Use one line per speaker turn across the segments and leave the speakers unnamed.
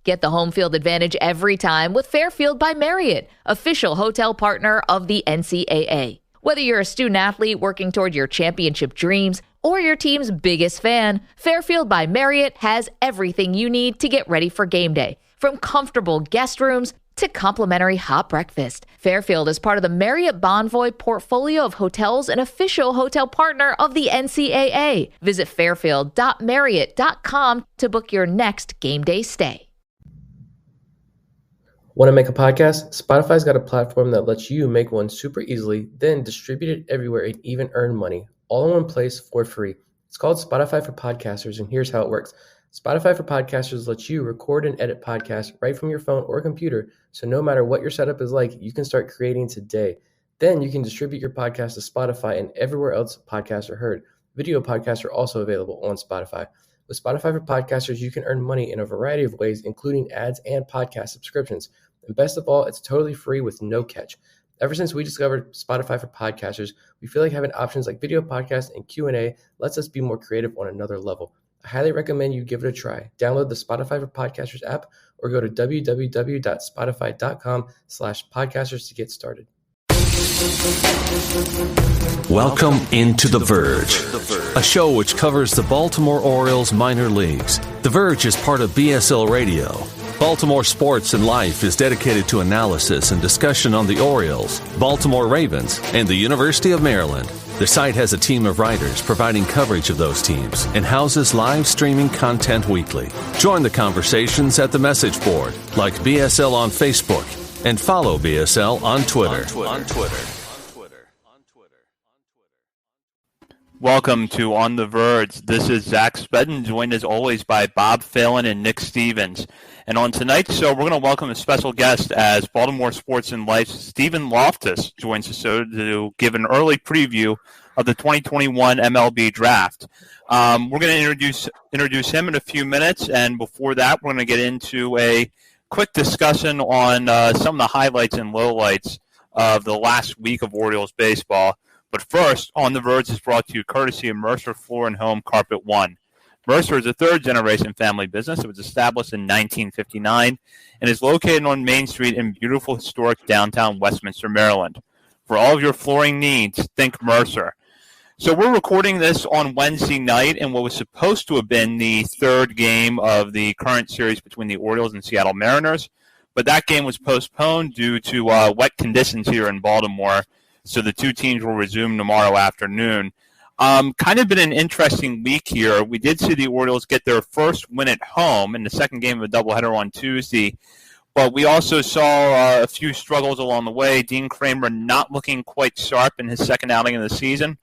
Get the home field advantage every time with Fairfield by Marriott, official hotel partner of the NCAA. Whether you're a student athlete working toward your championship dreams or your team's biggest fan, Fairfield by Marriott has everything you need to get ready for game day. From comfortable guest rooms to complimentary hot breakfast, Fairfield is part of the Marriott Bonvoy portfolio of hotels and official hotel partner of the NCAA. Visit fairfield.marriott.com to book your next game day stay.
Want to make a podcast? Spotify's got a platform that lets you make one super easily, then distribute it everywhere and even earn money, all in one place for free. It's called Spotify for Podcasters, and here's how it works. Spotify for Podcasters lets you record and edit podcasts right from your phone or computer, so no matter what your setup is like, you can start creating today. Then you can distribute your podcast to Spotify and everywhere else podcasts are heard. Video podcasts are also available on Spotify. With Spotify for Podcasters, you can earn money in a variety of ways, including ads and podcast subscriptions. And best of all, it's totally free with no catch. Ever since we discovered Spotify for Podcasters, we feel like having options like video podcasts and Q&A lets us be more creative on another level. I highly recommend you give it a try. Download the Spotify for Podcasters app or go to www.spotify.com/podcasters to get started.
Welcome into The Verge, a show which covers the Baltimore Orioles minor leagues. The Verge is part of BSL Radio. Baltimore Sports and Life is dedicated to analysis and discussion on the Orioles, Baltimore Ravens, and the University of Maryland. The site has a team of writers providing coverage of those teams and houses live streaming content weekly. Join the conversations at the message board, like BSL on Facebook, and follow BSL on Twitter.
Welcome to On the Verge. This is Zach Spedden, joined as always by Bob Phelan and Nick Stevens. And on tonight's show, we're going to welcome a special guest as Baltimore Sports and Life's Stephen Loftus joins the show to give an early preview of the 2021 MLB draft. We're going to introduce him in a few minutes, and before that, we're going to get into a quick discussion on some of the highlights and lowlights of the last week of Orioles baseball. But first, On the Verge is brought to you courtesy of Mercer Floor and Home Carpet One. Mercer is a third-generation family business. It was established in 1959 and is located on Main Street in beautiful, historic downtown Westminster, Maryland. For all of your flooring needs, think Mercer. So we're recording this on Wednesday night in what was supposed to have been the third game of the current series between the Orioles and Seattle Mariners, but that game was postponed due to wet conditions here in Baltimore, so the two teams will resume tomorrow afternoon. Kind of been an interesting week here. We did see the Orioles get their first win at home in the second game of a doubleheader on Tuesday, but we also saw a few struggles along the way. Dean Kramer not looking quite sharp in his second outing of the season.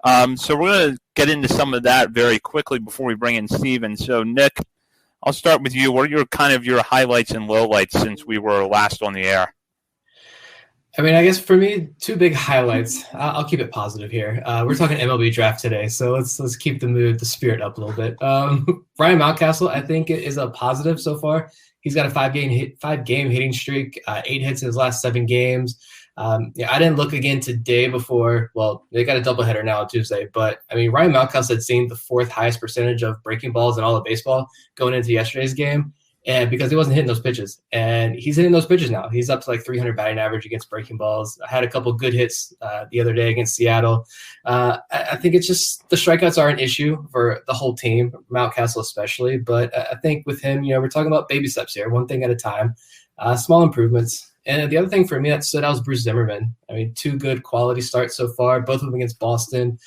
So we're going to get into some of that very quickly before we bring in Steven. So, Nick, I'll start with you. What are your highlights and lowlights since we were last on the air?
I mean, I guess for me, two big highlights. I'll keep it positive here. We're talking MLB draft today, so let's keep the spirit up a little bit. Ryan Mountcastle, I think, is a positive so far. He's got a five-game hitting streak, 8 hits in his last 7 games. I didn't look again today before. Well, they got a doubleheader now on Tuesday, but I mean, Ryan Mountcastle had seen the 4th highest percentage of breaking balls in all of baseball going into yesterday's game. And because he wasn't hitting those pitches, and he's hitting those pitches now. He's up to like 300 batting average against breaking balls. I had a couple good hits the other day against Seattle. I think it's just the strikeouts are an issue for the whole team, Mountcastle especially. But I think with him, we're talking about baby steps here, one thing at a time, small improvements. And the other thing for me that stood out was Bruce Zimmerman. I mean, 2 good quality starts so far, both of them against Boston.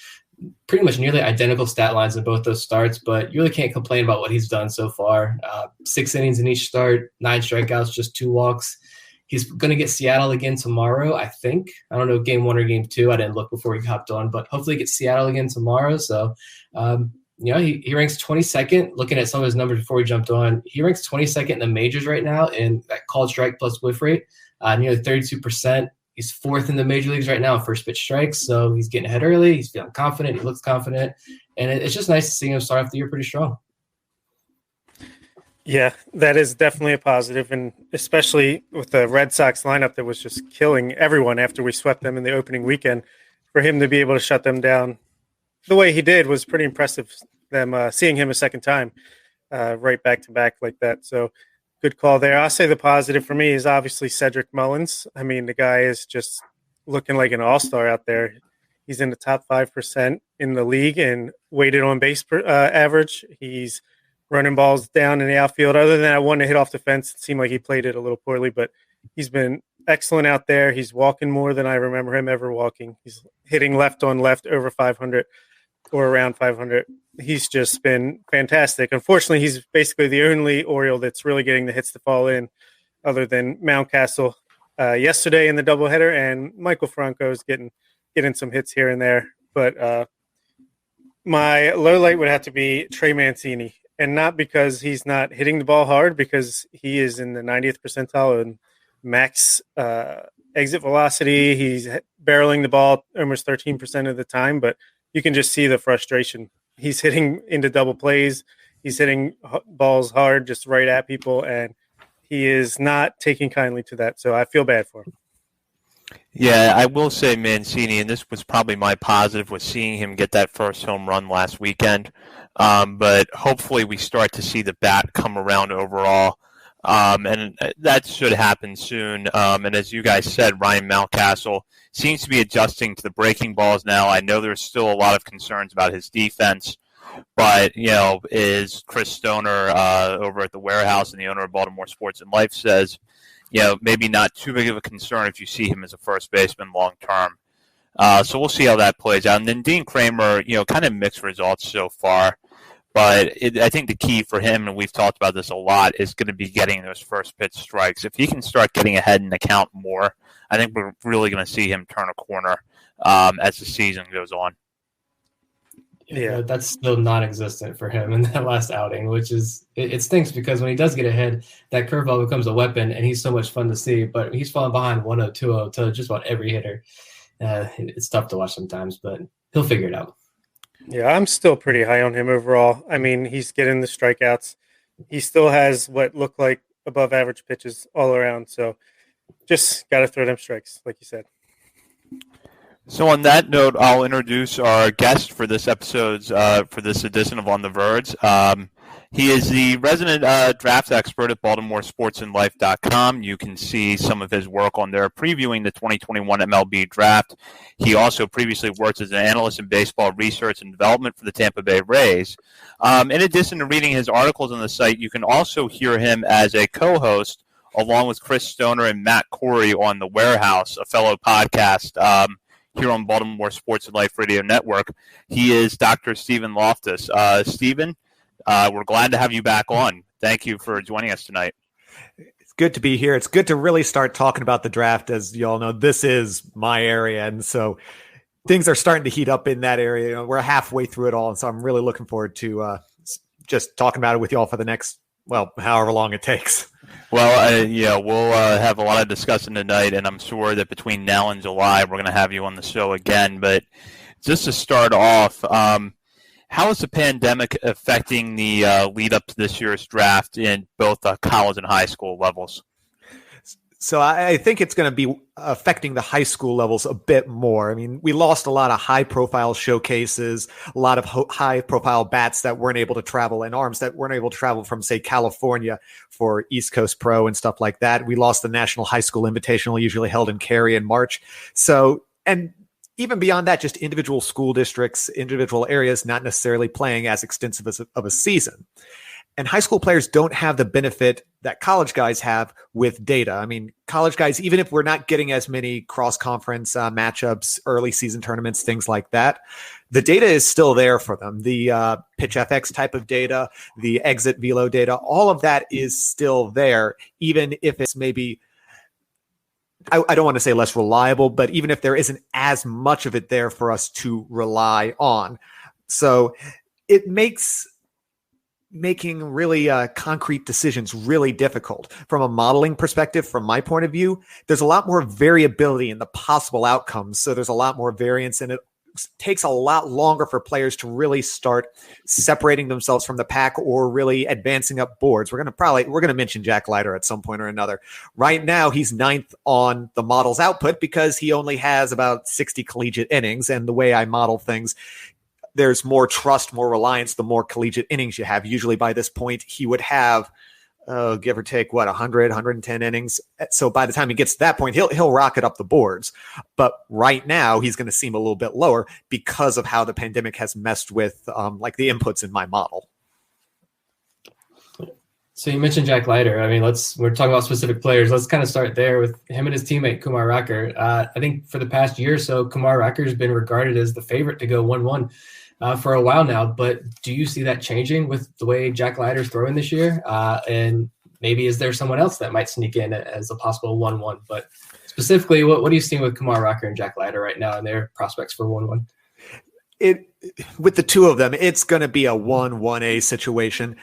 Pretty much nearly identical stat lines in both those starts, but you really can't complain about what he's done so far. 6 innings in each start, 9 strikeouts, just 2 walks. He's going to get Seattle again tomorrow, I think. I don't know, game 1 or game 2. I didn't look before he hopped on, but hopefully he gets Seattle again tomorrow. So, he ranks 22nd. Looking at some of his numbers before he jumped on, he ranks 22nd in the majors right now in that called strike plus whiff rate, nearly 32%. He's 4th in the major leagues right now in first pitch strikes, so he's getting ahead early. He's feeling confident. He looks confident, and it's just nice to see him start off the year pretty strong.
Yeah, that is definitely a positive, and especially with the Red Sox lineup that was just killing everyone after we swept them in the opening weekend. For him to be able to shut them down the way he did was pretty impressive. Them seeing him a second time, right back to back like that. So good call there. I'll say the positive for me is obviously Cedric Mullins. I mean, the guy is just looking like an all-star out there. He's in the top 5% in the league and weighted on base average. He's running balls down in the outfield. Other than that one to hit off the fence, it seemed like he played it a little poorly, but he's been excellent out there. He's walking more than I remember him ever walking. He's hitting left on left over 500 or around 500. He's just been fantastic. Unfortunately, he's basically the only Oriole that's really getting the hits to fall in, other than Mountcastle yesterday in the doubleheader, and Michael Franco is getting some hits here and there. But my low light would have to be Trey Mancini, and not because he's not hitting the ball hard, because he is in the 90th percentile in max exit velocity. He's barreling the ball almost 13% of the time, but you can just see the frustration. He's hitting into double plays. He's hitting balls hard, just right at people, and he is not taking kindly to that. So I feel bad for him.
Yeah, I will say Mancini, and this was probably my positive, was seeing him get that first home run last weekend. But hopefully we start to see the bat come around overall. And that should happen soon. And as you guys said, Ryan Mountcastle seems to be adjusting to the breaking balls now. I know there's still a lot of concerns about his defense, but, is Chris Stoner over at the warehouse and the owner of Baltimore Sports and Life says, maybe not too big of a concern if you see him as a first baseman long term. So we'll see how that plays out. And then Dean Kramer, kind of mixed results so far. But I think the key for him, and we've talked about this a lot, is going to be getting those first pitch strikes. If he can start getting ahead in the count more, I think we're really going to see him turn a corner as the season goes on.
Yeah, that's still non-existent for him in that last outing, which is it stinks because when he does get ahead, that curveball becomes a weapon, and he's so much fun to see. But he's falling behind 1-0, 2-0 to just about every hitter. It's tough to watch sometimes, but he'll figure it out.
Yeah, I'm still pretty high on him overall. I mean, he's getting the strikeouts. He still has what look like above average pitches all around. So just got to throw them strikes, like you said.
So on that note, I'll introduce our guest for this episode's for this edition of On the Verge. He is the resident draft expert at BaltimoreSportsAndLife.com. You can see some of his work on there previewing the 2021 MLB draft. He also previously worked as an analyst in baseball research and development for the Tampa Bay Rays. In addition to reading his articles on the site, you can also hear him as a co-host along with Chris Stoner and Matt Corey on The Warehouse, a fellow podcast here on Baltimore Sports and Life Radio Network. He is Dr. Stephen Loftus. Stephen, we're glad to have you back on. Thank you for joining us tonight.
It's good to be here. It's good to really start talking about the draft. As you all know, this is my area, and so things are starting to heat up in that area. We're halfway through it all, and so I'm really looking forward to just talking about it with you all for the next, however long it takes.
Well, we'll have a lot of discussion tonight, and I'm sure that between now and July, we're going to have you on the show again. But just to start off, how is the pandemic affecting the lead up to this year's draft in both college and high school levels?
So I think it's going to be affecting the high school levels a bit more. I mean, we lost a lot of high-profile showcases, a lot of high-profile bats that weren't able to travel, and arms that weren't able to travel from, say, California for East Coast Pro and stuff like that. We lost the National High School Invitational, usually held in Cary in March. So, and even beyond that, just individual school districts, individual areas, not necessarily playing as extensive of a season. And high school players don't have the benefit that college guys have with data. I mean, college guys, even if we're not getting as many cross-conference matchups, early season tournaments, things like that, the data is still there for them. The pitch FX type of data, the exit velo data, all of that is still there, even if it's maybe, I don't want to say less reliable, but even if there isn't as much of it there for us to rely on. So it makes making really concrete decisions really difficult. From a modeling perspective, from my point of view, there's a lot more variability in the possible outcomes. So there's a lot more variance, and it takes a lot longer for players to really start separating themselves from the pack or really advancing up boards. We're going to mention Jack Leiter at some point or another. Right now, he's 9th on the model's output because he only has about 60 collegiate innings. And the way I model things, there's more trust, more reliance, the more collegiate innings you have. Usually by this point, he would have give or take 100, 110 innings. So by the time he gets to that point, he'll rocket up the boards. But right now he's going to seem a little bit lower because of how the pandemic has messed with like the inputs in my model.
So you mentioned Jack Leiter. I mean, we're talking about specific players. Let's kind of start there with him and his teammate, Kumar Rocker. I think for the past year or so, Kumar Rocker has been regarded as the favorite to go 1-1 for a while now. But do you see that changing with the way Jack Leiter's throwing this year? And maybe is there someone else that might sneak in as a possible 1-1? But specifically, what are you seeing with Kumar Rocker and Jack Leiter right now and their prospects for 1-1?
With the two of them, it's going to be a 1-1A situation.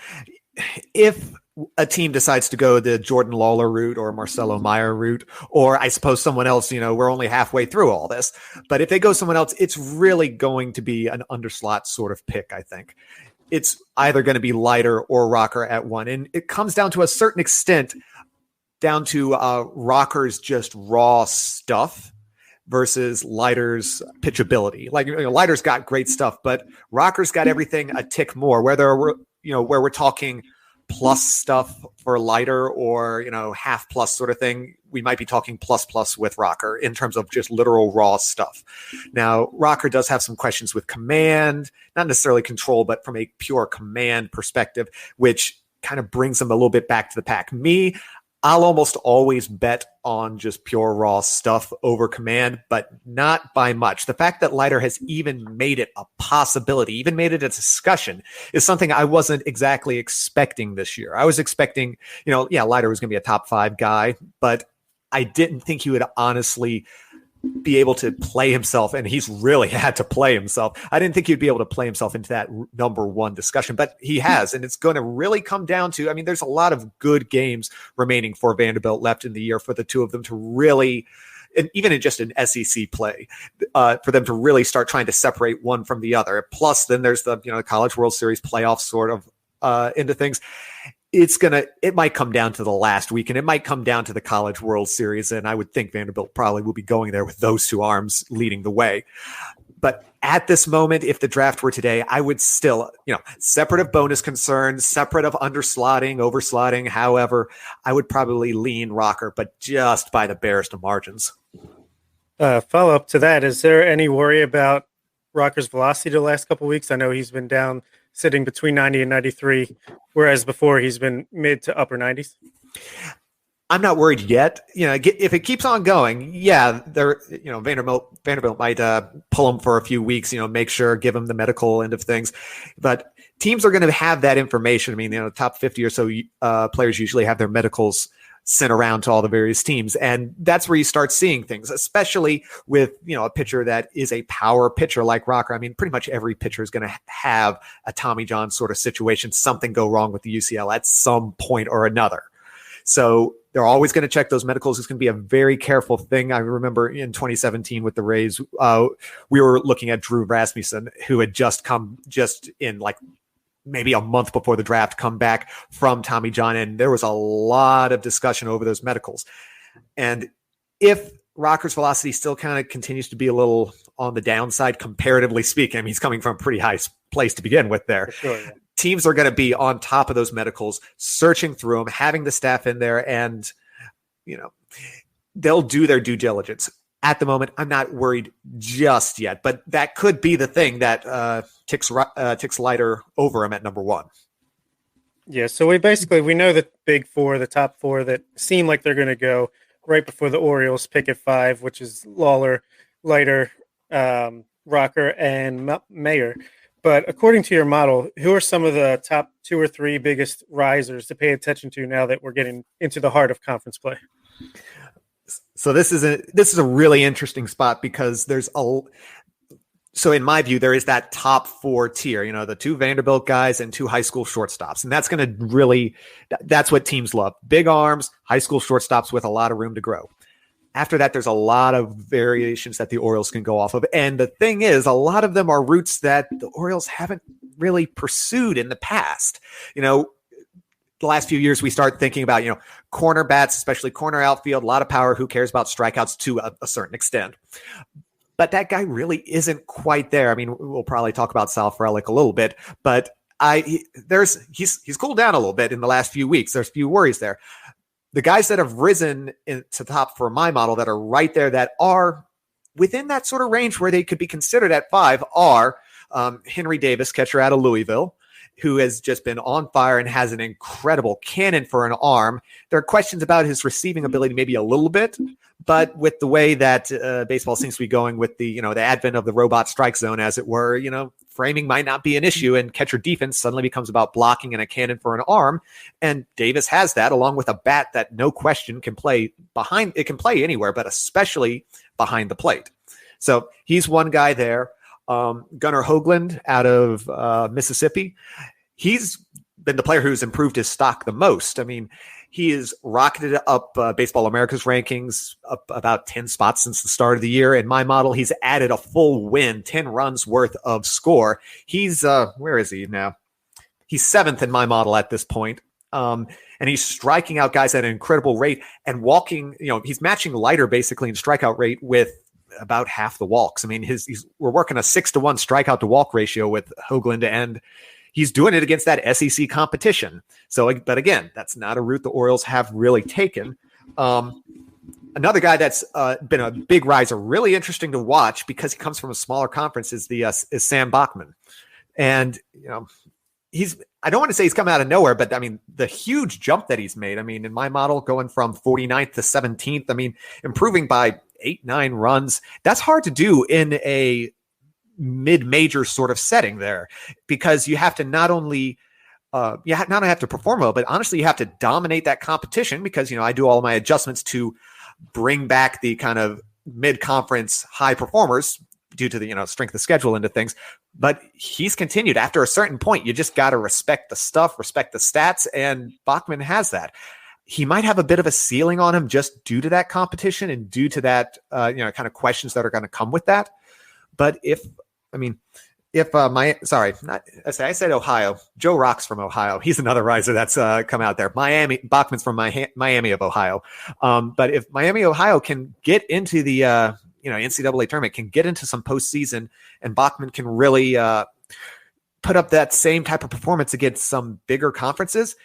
If a team decides to go the Jordan Lawler route or Marcelo Meyer route, or I suppose someone else, we're only halfway through all this, but if they go someone else, it's really going to be an underslot sort of pick. I think it's either going to be Leiter or Rocker at 1. And it comes down to a certain extent down to Rocker's just raw stuff versus Leiter's pitchability. Like, Leiter's got great stuff, but Rocker's got everything a tick more, whether we're, where we're talking plus stuff for Leiter or, half plus sort of thing. We might be talking plus with Rocker in terms of just literal raw stuff. Now, Rocker does have some questions with command, not necessarily control, but from a pure command perspective, which kind of brings him a little bit back to the pack. I'll almost always bet on just pure raw stuff over command, but not by much. The fact that Leiter has even made it a possibility, even made it a discussion, is something I wasn't exactly expecting this year. I was expecting, Leiter was going to be a top 5 guy, but I didn't think he would honestly be able to play himself, and he's really had to play himself. I didn't think he'd be able to play himself into that number 1 discussion, but he has, and it's going to really come down to, there's a lot of good games remaining for Vanderbilt left in the year for the two of them to really, and even in just an SEC play, for them to really start trying to separate one from the other. Plus, then there's the College World Series playoff sort of into things. It might come down to the last week, and it might come down to the College World Series. And I would think Vanderbilt probably will be going there with those two arms leading the way. But at this moment, if the draft were today, I would still, separate of bonus concerns, separate of underslotting, overslotting, however, I would probably lean Rocker, but just by the barest of margins.
Follow up to that, is there any worry about Rocker's velocity the last couple of weeks? I know he's been down, sitting between 90 and 93, whereas before he's been mid to upper 90s.
I'm not worried yet. If it keeps on going, Vanderbilt might pull him for a few weeks, make sure, give him the medical end of things. But teams are going to have that information. The top 50 or so players usually have their medicals sent around to all the various teams. And that's where you start seeing things, especially with, a pitcher that is a power pitcher like Rocker. Pretty much every pitcher is going to have a Tommy John sort of situation, something go wrong with the UCL at some point or another. So they're always going to check those medicals. It's going to be a very careful thing. I remember in 2017 with the Rays, we were looking at Drew Rasmussen, who had just in like maybe a month before the draft, come back from Tommy John. And there was a lot of discussion over those medicals. And if Rocker's velocity still kind of continues to be a little on the downside, comparatively speaking, he's coming from a pretty high place to begin with there.
Sure, yeah.
Teams are going to be on top of those medicals, searching through them, having the staff in there, and, they'll do their due diligence. At the moment, I'm not worried just yet, but that could be the thing that ticks Leiter over him at number 1.
Yeah, so we know the big 4, the top 4 that seem like they're going to go right before the Orioles pick at 5, which is Lawler, Leiter, Rocker, and Mayer. But according to your model, who are some of the top 2 or 3 biggest risers to pay attention to now that we're getting into the heart of conference play?
So this is a really interesting spot because so in my view, there is that top 4 tier, the 2 Vanderbilt guys and 2 high school shortstops. And that's what teams love. Big arms, high school shortstops with a lot of room to grow. After that, there's a lot of variations that the Orioles can go off of. And the thing is, a lot of them are routes that the Orioles haven't really pursued in the past. The last few years, we start thinking about, corner bats, especially corner outfield, a lot of power. Who cares about strikeouts to a certain extent? But that guy really isn't quite there. We'll probably talk about Sal Frelick a little bit, but He's cooled down a little bit in the last few weeks. There's a few worries there. The guys that have risen to the top for my model that are right there, that are within that sort of range where they could be considered at 5, are Henry Davis, catcher out of Louisville, who has just been on fire and has an incredible cannon for an arm. There are questions about his receiving ability, maybe a little bit, but with the way that baseball seems to be going, with the advent of the robot strike zone, as it were, framing might not be an issue, and catcher defense suddenly becomes about blocking and a cannon for an arm. And Davis has that, along with a bat that, no question, can play behind. It can play anywhere, but especially behind the plate. So he's one guy there. Gunnar Hoagland out of Mississippi. He's been the player who's improved his stock the most. I mean, he has rocketed up Baseball America's rankings up about 10 spots since the start of the year. In my model, he's added a full win, 10 runs worth of score. He's, where is he now? He's 7th in my model at this point. And he's striking out guys at an incredible rate and walking, he's matching Leiter basically in strikeout rate with about half the walks. I mean, we're working a 6-to-1 strikeout to walk ratio with Hoagland, and he's doing it against that SEC competition. So, but again, that's not a route the Orioles have really taken. Another guy that's been a big riser, really interesting to watch because he comes from a smaller conference, is Sam Bachman. And, I don't want to say he's come out of nowhere, but I mean, the huge jump that he's made. I mean, in my model, going from 49th to 17th, I mean, improving by 8-9 runs. That's hard to do in a mid-major sort of setting there, because you have to not only not only have to perform well, but honestly, you have to dominate that competition, because, I do all of my adjustments to bring back the kind of mid-conference high performers due to the, strength of schedule into things. But he's continued. After a certain point, you just got to respect the stuff, respect the stats, and Bachman has that. He might have a bit of a ceiling on him just due to that competition and due to that, kind of questions that are going to come with that. But I said Ohio. Joe Rock's from Ohio. He's another riser that's come out there. Bachman's from Miami of Ohio. But if Miami, Ohio can get into the NCAA tournament, can get into some postseason, and Bachman can really put up that same type of performance against some bigger conferences,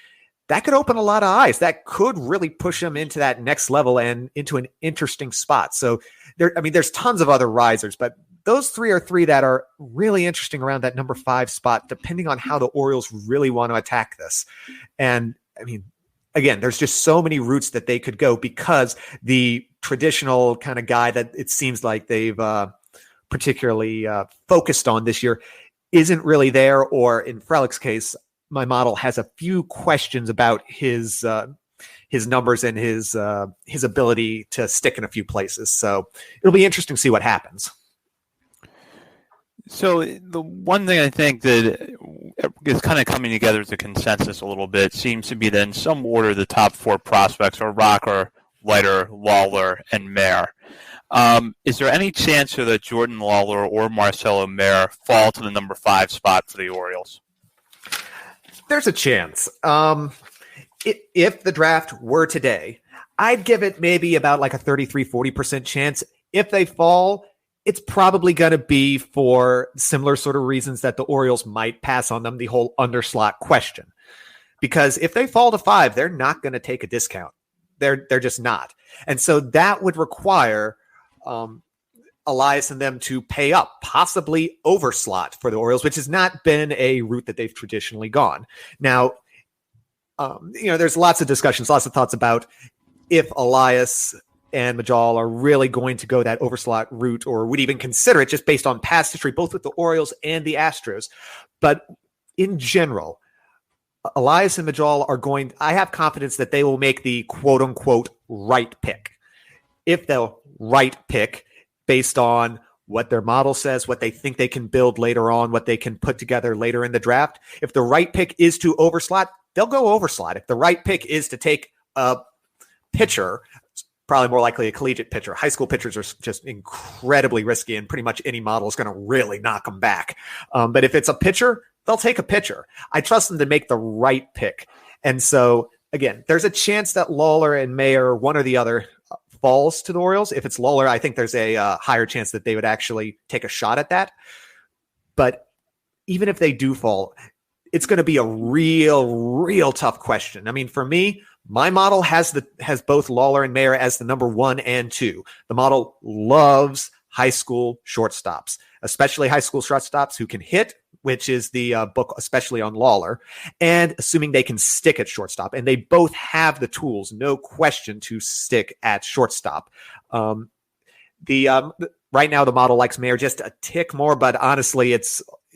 that could open a lot of eyes. That could really push him into that next level and into an interesting spot. So there's tons of other risers, but those three are three that are really interesting around that number 5 spot, depending on how the Orioles really want to attack this. And again, there's just so many routes that they could go, because the traditional kind of guy that it seems like they've particularly focused on this year isn't really there, or in Frelick's case, my model has a few questions about his numbers and his ability to stick in a few places. So it'll be interesting to see what happens.
So the one thing I think that is kind of coming together as a consensus a little bit seems to be that in some order the top 4 prospects are Rocker, Leiter, Lawler, and Mayer. Is there any chance that Jordan Lawler or Marcelo Mayer fall to the number 5 spot for the Orioles?
There's a chance. If the draft were today, I'd give it maybe about like a 33-40% chance. If they fall, it's probably going to be for similar sort of reasons that the Orioles might pass on them, the whole underslot question. Because if they fall to 5, they're not going to take a discount. They're just not. And so that would require Elias and them to pay up, possibly overslot for the Orioles, which has not been a route that they've traditionally gone. Now, there's lots of discussions, lots of thoughts about if Elias and Majal are really going to go that overslot route, or would even consider it, just based on past history, both with the Orioles and the Astros. But in general, Elias and Majal I have confidence that they will make the quote unquote right pick. If they'll right pick based on what their model says, what they think they can build later on, what they can put together later in the draft. If the right pick is to overslot, they'll go overslot. If the right pick is to take a pitcher, probably more likely a collegiate pitcher. High school pitchers are just incredibly risky, and pretty much any model is going to really knock them back. But if it's a pitcher, they'll take a pitcher. I trust them to make the right pick. And so, again, there's a chance that Lawler and Mayer, one or the other, falls to the Orioles. If it's Lawler, I think there's a higher chance that they would actually take a shot at that. But even if they do fall, it's going to be a real tough question. I mean, for me, my model has both Lawler and Mayer as the number 1 and 2. The model loves high school shortstops, especially high school shortstops who can hit, which is the book, especially on Lawler, and assuming they can stick at shortstop. And they both have the tools, no question, to stick at shortstop. Right now, the model likes Mayer just a tick more, but honestly,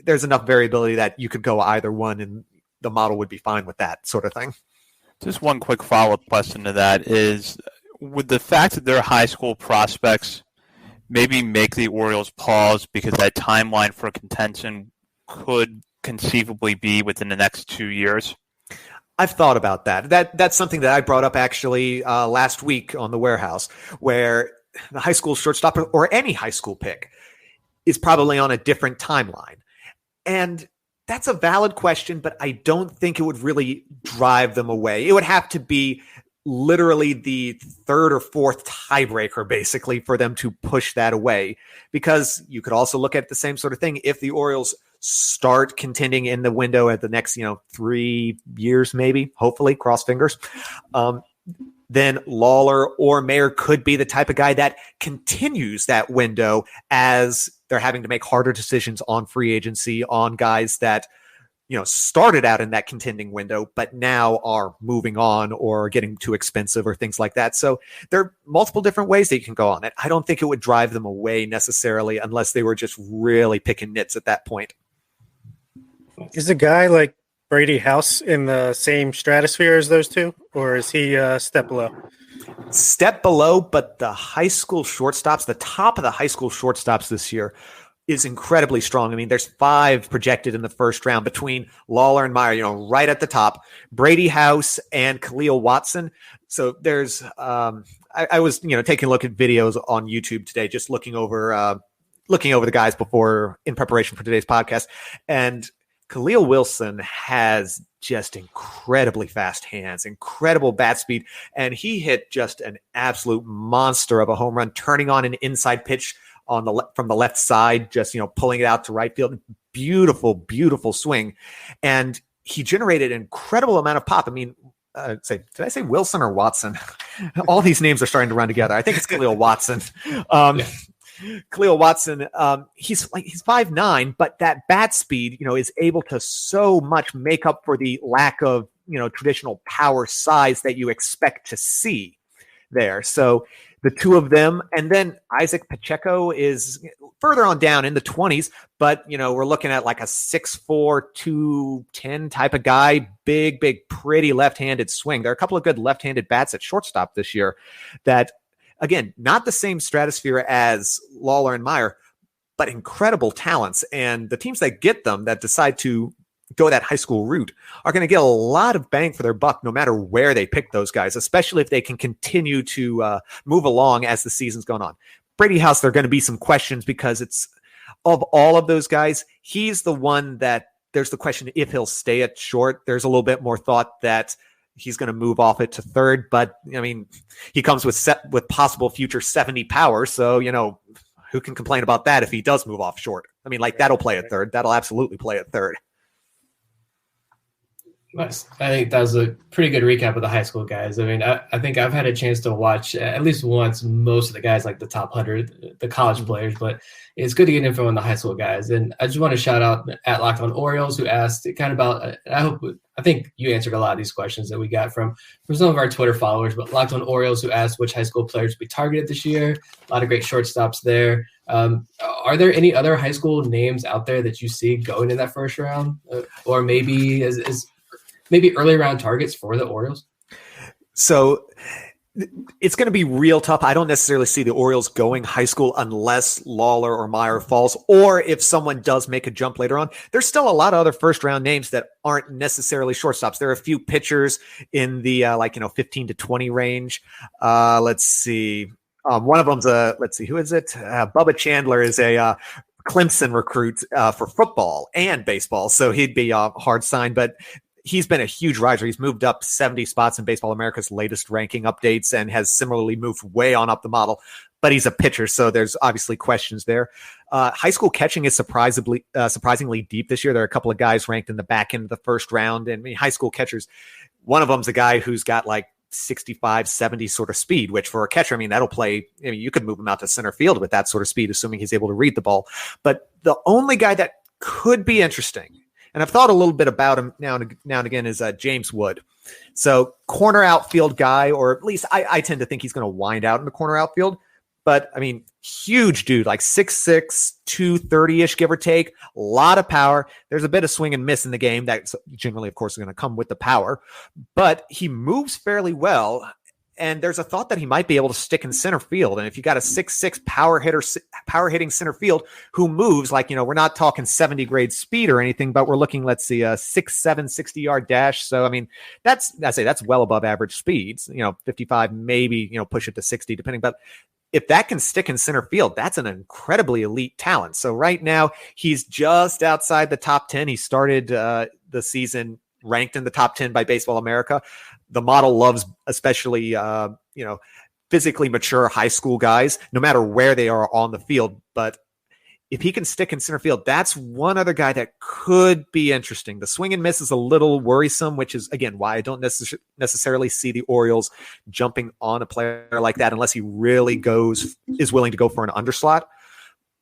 there's enough variability that you could go either one, and the model would be fine with that sort of thing.
Just one quick follow-up question to that is, would the fact that they're high school prospects maybe make the Orioles pause because that timeline for contention could conceivably be within the next 2 years?
I've thought about that. That's something that I brought up actually last week on the Warehouse, where the high school shortstop or any high school pick is probably on a different timeline. And that's a valid question, but I don't think it would really drive them away. It would have to be literally the third or fourth tiebreaker, basically, for them to push that away. Because you could also look at the same sort of thing. If the Orioles start contending in the window at the next, 3 years, maybe, hopefully, cross fingers, then Lawler or Mayer could be the type of guy that continues that window as they're having to make harder decisions on free agency, on guys that, started out in that contending window, but now are moving on or getting too expensive or things like that. So there are multiple different ways that you can go on it. I don't think it would drive them away necessarily unless they were just really picking nits at that point.
Is a guy like Brady House in the same stratosphere as those two, or is he a step below?
Step below, but the high school shortstops, the top of the high school shortstops this year is incredibly strong. I mean, there's 5 projected in the first round between Lawler and Mayer, right at the top, Brady House and Khalil Watson. So there's, I was, taking a look at videos on YouTube today, just looking over the guys in preparation for today's podcast. And Khalil Wilson has just incredibly fast hands, incredible bat speed, and he hit just an absolute monster of a home run, turning on an inside pitch from the left side, just pulling it out to right field. Beautiful swing, and he generated an incredible amount of pop. I mean, did I say Wilson or Watson? All these names are starting to run together. I think it's Khalil Watson. Khalil Watson, he's 5'9", but that bat speed, is able to so much make up for the lack of, traditional power size that you expect to see there. So the two of them, and then Isaac Pacheco is further on down in the 20s, but, we're looking at like a 6'4", 210 type of guy, big, pretty left-handed swing. There are a couple of good left-handed bats at shortstop this year that, again, not the same stratosphere as Lawler and Mayer, but incredible talents. And the teams that get them, that decide to go that high school route, are going to get a lot of bang for their buck no matter where they pick those guys, especially if they can continue to move along as the season's going on. Brady House, there are going to be some questions because it's, of all of those guys, he's the one that there's the question if he'll stay at short. There's a little bit more thought that he's going to move off it to third, but I mean, he comes with possible future 70 power. So, who can complain about that if he does move off short? I mean, that'll play at third. That'll absolutely play at third.
Nice. I think that was a pretty good recap of the high school guys. I mean, I think I've had a chance to watch at least once most of the guys, like the top 100, the college players, but it's good to get info on the high school guys. And I just want to shout out at Locked On Orioles, who asked kind of about, I think you answered a lot of these questions that we got from some of our Twitter followers, but Locked On Orioles, who asked which high school players we targeted this year. A lot of great shortstops there. Are there any other high school names out there that you see going in that first round, or maybe maybe early round targets for the Orioles?
So it's going to be real tough. I don't necessarily see the Orioles going high school unless Lawler or Mayer falls, or if someone does make a jump later on. There's still a lot of other first round names that aren't necessarily shortstops. There are a few pitchers in the 15 to 20 range. Let's see. One of them's who is it? Bubba Chandler is a Clemson recruit for football and baseball, so he'd be a hard sign, but he's been a huge riser. He's moved up 70 spots in Baseball America's latest ranking updates and has similarly moved way on up the model. but he's a pitcher, so there's obviously questions there. High school catching is surprisingly deep this year. There are a couple of guys ranked in the back end of the first round. And I mean, high school catchers, one of them's a guy who's got like 65, 70 sort of speed, which for a catcher, I mean, that'll play. I mean, you could move him out to center field with that sort of speed, assuming he's able to read the ball. But the only guy that could be interesting, and I've thought a little bit about him now and again, is James Wood. So corner outfield guy, or at least I tend to think he's going to wind out in the corner outfield. But I mean, huge dude, like 6'6", 230-ish, give or take. A lot of power. There's a bit of swing and miss in the game. That's generally, of course, going to come with the power. But he moves fairly well. And there's a thought that he might be able to stick in center field. And if you got a 6'6" power hitting center field who moves, like, we're not talking 70 grade speed or anything, but we're looking, let's see, a 6'7", 60-yard dash. So, I mean, that's well above average speeds, 55, maybe, push it to 60, depending. But if that can stick in center field, that's an incredibly elite talent. So right now he's just outside the top 10. He started the season ranked in the top 10 by Baseball America. The model loves, especially, physically mature high school guys, no matter where they are on the field. But if he can stick in center field, that's one other guy that could be interesting. The swing and miss is a little worrisome, which is, again, why I don't necessarily see the Orioles jumping on a player like that unless he really is willing to go for an underslot.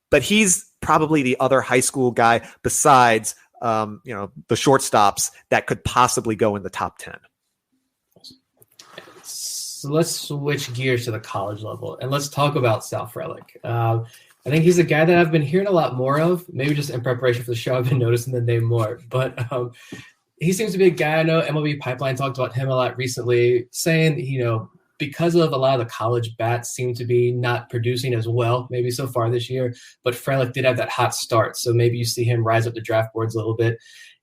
But he's probably the other high school guy besides, the shortstops that could possibly go in the top 10.
So let's switch gears to the college level, and let's talk about Sal Frelick. I think he's a guy that I've been hearing a lot more of, maybe just in preparation for the show. I've been noticing the name more, but he seems to be a guy. I know MLB Pipeline talked about him a lot recently, saying, because of a lot of the college bats seem to be not producing as well, maybe so far this year, but Frelick did have that hot start. So maybe you see him rise up the draft boards a little bit.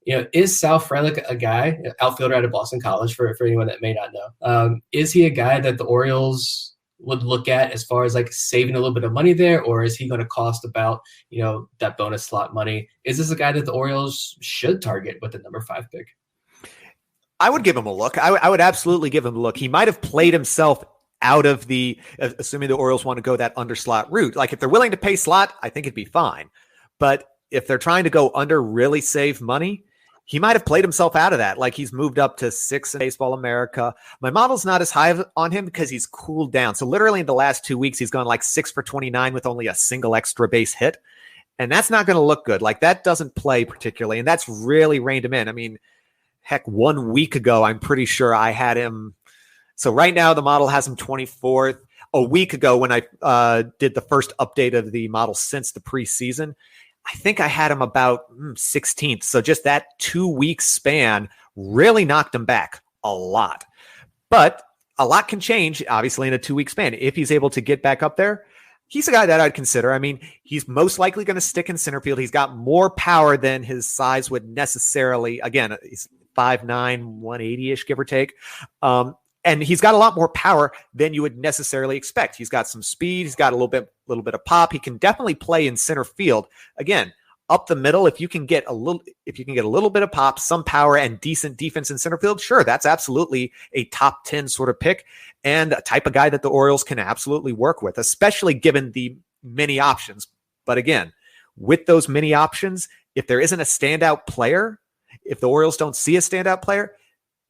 Is Sal Frelick a guy, outfielder out of Boston College, for anyone that may not know? Is he a guy that the Orioles would look at as far as like saving a little bit of money there, or is he going to cost about, that bonus slot money? Is this a guy that the Orioles should target with the number 5 pick?
I would give him a look. I would absolutely give him a look. He might have played himself out of assuming the Orioles want to go that underslot route. Like if they're willing to pay slot, I think it'd be fine. But if they're trying to go under, really save money, he might have played himself out of that. Like he's moved up to 6 in Baseball America. My model's not as high on him because he's cooled down. So literally in the last 2 weeks, he's gone like 6 for 29 with only a single extra base hit. And that's not going to look good. Like that doesn't play particularly. And that's really reined him in. I mean, heck, 1 week ago, I'm pretty sure I had him. So right now the model has him 24th. A week ago when I did the first update of the model since the preseason, I think I had him about 16th. So just that 2 week span really knocked him back a lot. But a lot can change, obviously, in a 2 week span. If he's able to get back up there, he's a guy that I'd consider. I mean, he's most likely going to stick in center field. He's got more power than his size would necessarily. Again, he's 5'9", 180-ish, give or take. And he's got a lot more power than you would necessarily expect. He's got some speed. He's got a little bit of pop. He can definitely play in center field. Again, up the middle, if you can get a little bit of pop, some power, and decent defense in center field, sure, that's absolutely a top 10 sort of pick and a type of guy that the Orioles can absolutely work with, especially given the many options. But again, with those many options, if there isn't a standout player, if the Orioles don't see a standout player,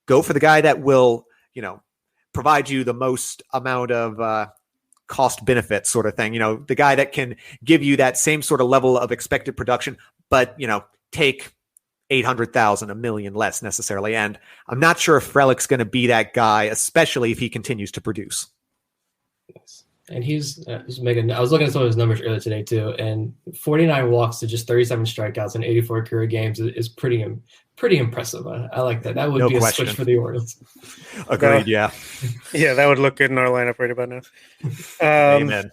go for the guy that will, provide you the most amount of cost benefit sort of thing. The guy that can give you that same sort of level of expected production, but, take 800,000, $1 million less necessarily. And I'm not sure if Frelick's going to be that guy, especially if he continues to produce.
Yes. And he's making, I was looking at some of his numbers earlier today too, and 49 walks to just 37 strikeouts and 84 career games is pretty impressive. I like that. That would be a switch for the Orioles.
Agreed. Yeah.
Yeah, that would look good in our lineup right about now.
Amen.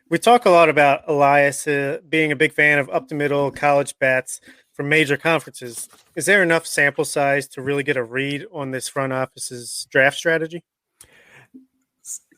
We talk a lot about Elias being a big fan of up the middle college bats from major conferences. Is there enough sample size to really get a read on this front office's draft strategy?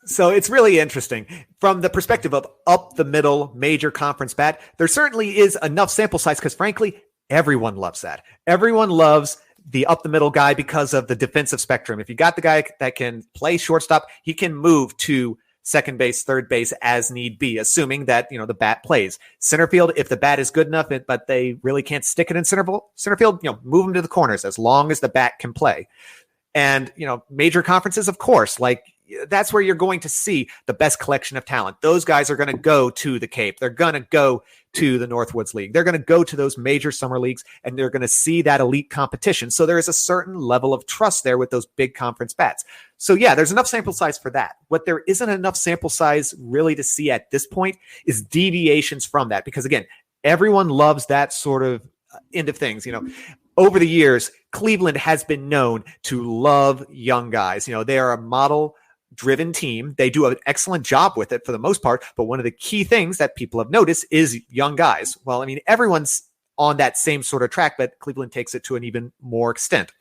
So it's really interesting from the perspective of up the middle major conference bat. There certainly is enough sample size because frankly, everyone loves that. Everyone loves the up the middle guy because of the defensive spectrum. If you got the guy that can play shortstop, he can move to second base, third base as need be, assuming that, the bat plays. Center field, if the bat is good enough, but they really can't stick it in center field, move them to the corners as long as the bat can play. And, major conferences, of course, that's where you're going to see the best collection of talent. Those guys are going to go to the Cape. They're going to go to the Northwoods League. They're going to go to those major summer leagues, and they're going to see that elite competition. So there is a certain level of trust there with those big conference bats. So yeah, there's enough sample size for that. What there isn't enough sample size really to see at this point is deviations from that. Because again, everyone loves that sort of end of things. Over the years, Cleveland has been known to love young guys. They are a model driven team. They do an excellent job with it for the most part, but one of the key things that people have noticed is young guys. Well, everyone's on that same sort of track, but Cleveland takes it to an even more extent.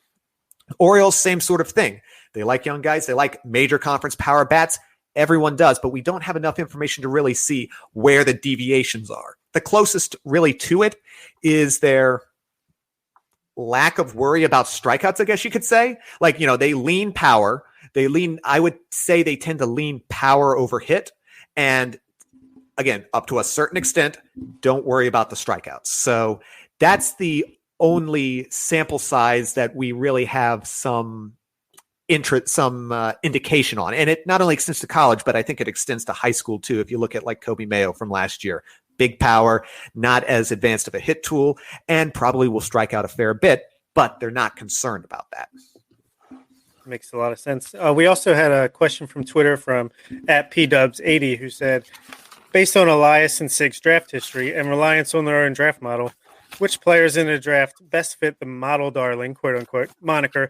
Orioles, same sort of thing. They like young guys. They like major conference power bats. Everyone does, but we don't have enough information to really see where the deviations are. The closest really to it is their lack of worry about strikeouts, I guess you could say. They lean power. I would say they tend to lean power over hit. And again, up to a certain extent, don't worry about the strikeouts. So that's the only sample size that we really have some indication on. And it not only extends to college, but I think it extends to high school too. If you look at Kobe Mayo from last year, big power, not as advanced of a hit tool, and probably will strike out a fair bit, but they're not concerned about that.
Makes a lot of sense. We also had a question from Twitter from @PDubs80 who said, based on Elias and Sig's draft history and reliance on their own draft model, which players in the draft best fit the model darling, quote unquote, moniker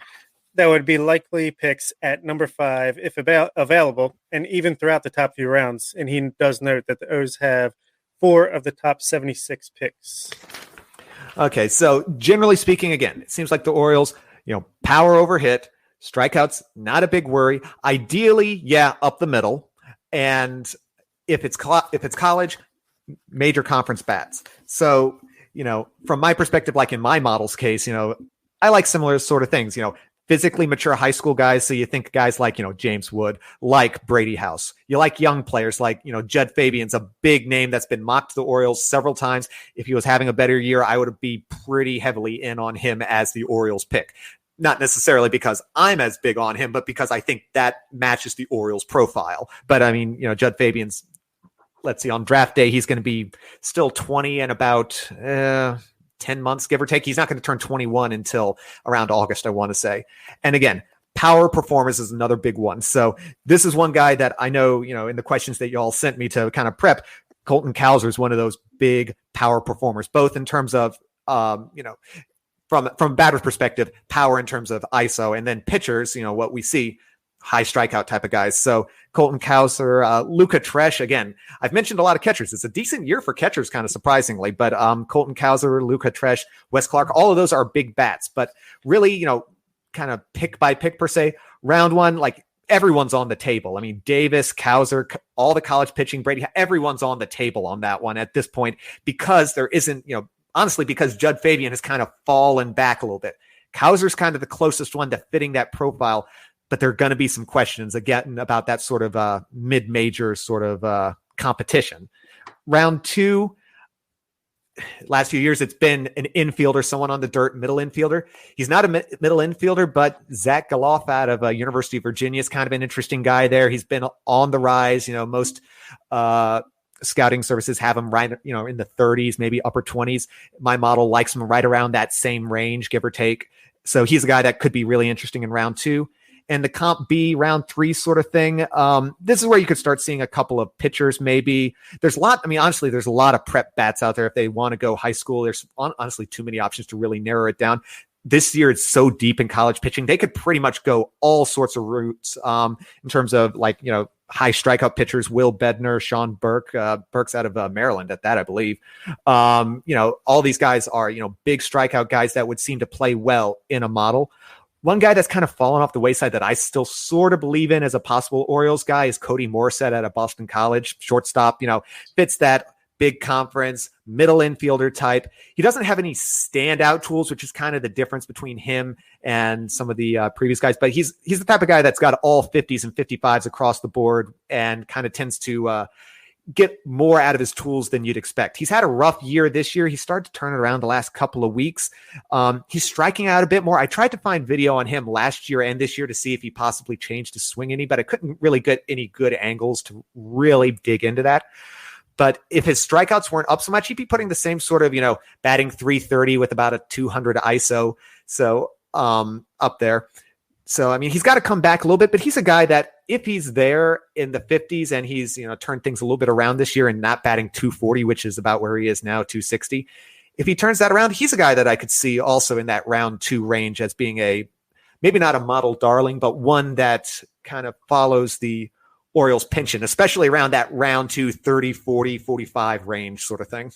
that would be likely picks at number 5 if available, and even throughout the top few rounds? And he does note that the O's have 4 of the top 76 picks.
Okay, so generally speaking, again, it seems like the Orioles, power over hit, strikeouts, not a big worry. Ideally, up the middle. And if it's college, major conference bats. So, from my perspective, like in my model's case, I like similar sort of things, physically mature high school guys. So you think guys like, James Wood, like Brady House. You like young players like, Judd Fabian's a big name that's been mocked to the Orioles several times. If he was having a better year, I would be pretty heavily in on him as the Orioles pick. Not necessarily because I'm as big on him, but because I think that matches the Orioles profile. But Judd Fabian's, let's see, on draft day, he's going to be still 20 and about 10 months, give or take. He's not going to turn 21 until around August, I want to say. And again, power performance is another big one. So this is one guy that I know, in the questions that y'all sent me to kind of prep, Colton Cowser is one of those big power performers, both in terms of, from a batter's perspective, power in terms of ISO, and then pitchers, what we see, high strikeout type of guys. So Colton Cowser, Luca Tresh, again, I've mentioned a lot of catchers. It's a decent year for catchers, kind of surprisingly, but Colton Cowser, Luca Tresh, Wes Clark, all of those are big bats, but really, kind of pick by pick per se, round one, everyone's on the table. Davis, Cowser, all the college pitching, Brady, everyone's on the table on that one at this point, because there isn't, honestly, because Judd Fabian has kind of fallen back a little bit. Cowser's kind of the closest one to fitting that profile, but there are going to be some questions again about that sort of mid-major sort of competition. Round 2, last few years, it's been an infielder, someone on the dirt, middle infielder. He's not a middle infielder, but Zach Galoff out of University of Virginia is kind of an interesting guy there. He's been on the rise. Most scouting services have him right, in the 30s, maybe upper 20s. My model likes him right around that same range, give or take. So he's a guy that could be really interesting in round 2. And the comp B round 3 sort of thing. This is where you could start seeing a couple of pitchers. Maybe there's a lot. Honestly, there's a lot of prep bats out there. If they want to go high school, there's honestly too many options to really narrow it down. This year, it's so deep in college pitching. They could pretty much go all sorts of routes in terms of high strikeout pitchers, Will Bednar, Sean Burke, Burke's out of Maryland at that, I believe. All these guys are, big strikeout guys that would seem to play well in a model. One guy that's kind of fallen off the wayside that I still sort of believe in as a possible Orioles guy is Cody Morissette out of Boston College, shortstop, fits that big conference, middle infielder type. He doesn't have any standout tools, which is kind of the difference between him and some of the previous guys. But he's the type of guy that's got all 50s and 55s across the board and kind of tends to get more out of his tools than you'd expect. He's had a rough year this year. He started to turn it around the last couple of weeks. He's striking out a bit more. I tried to find video on him last year and this year to see if he possibly changed his swing any, but I couldn't really get any good angles to really dig into that. But if his strikeouts weren't up so much, he'd be putting the same sort of, batting 330 with about a 200 ISO. So up there. So, I mean, he's got to come back a little bit, but he's a guy that if he's there in the 50s and he's, turned things a little bit around this year and not batting 240, which is about where he is now, 260. If he turns that around, he's a guy that I could see also in that round 2 range as being maybe not a model darling, but one that kind of follows the Orioles penchant, especially around that round 2, 30, 40, 45 range sort of thing.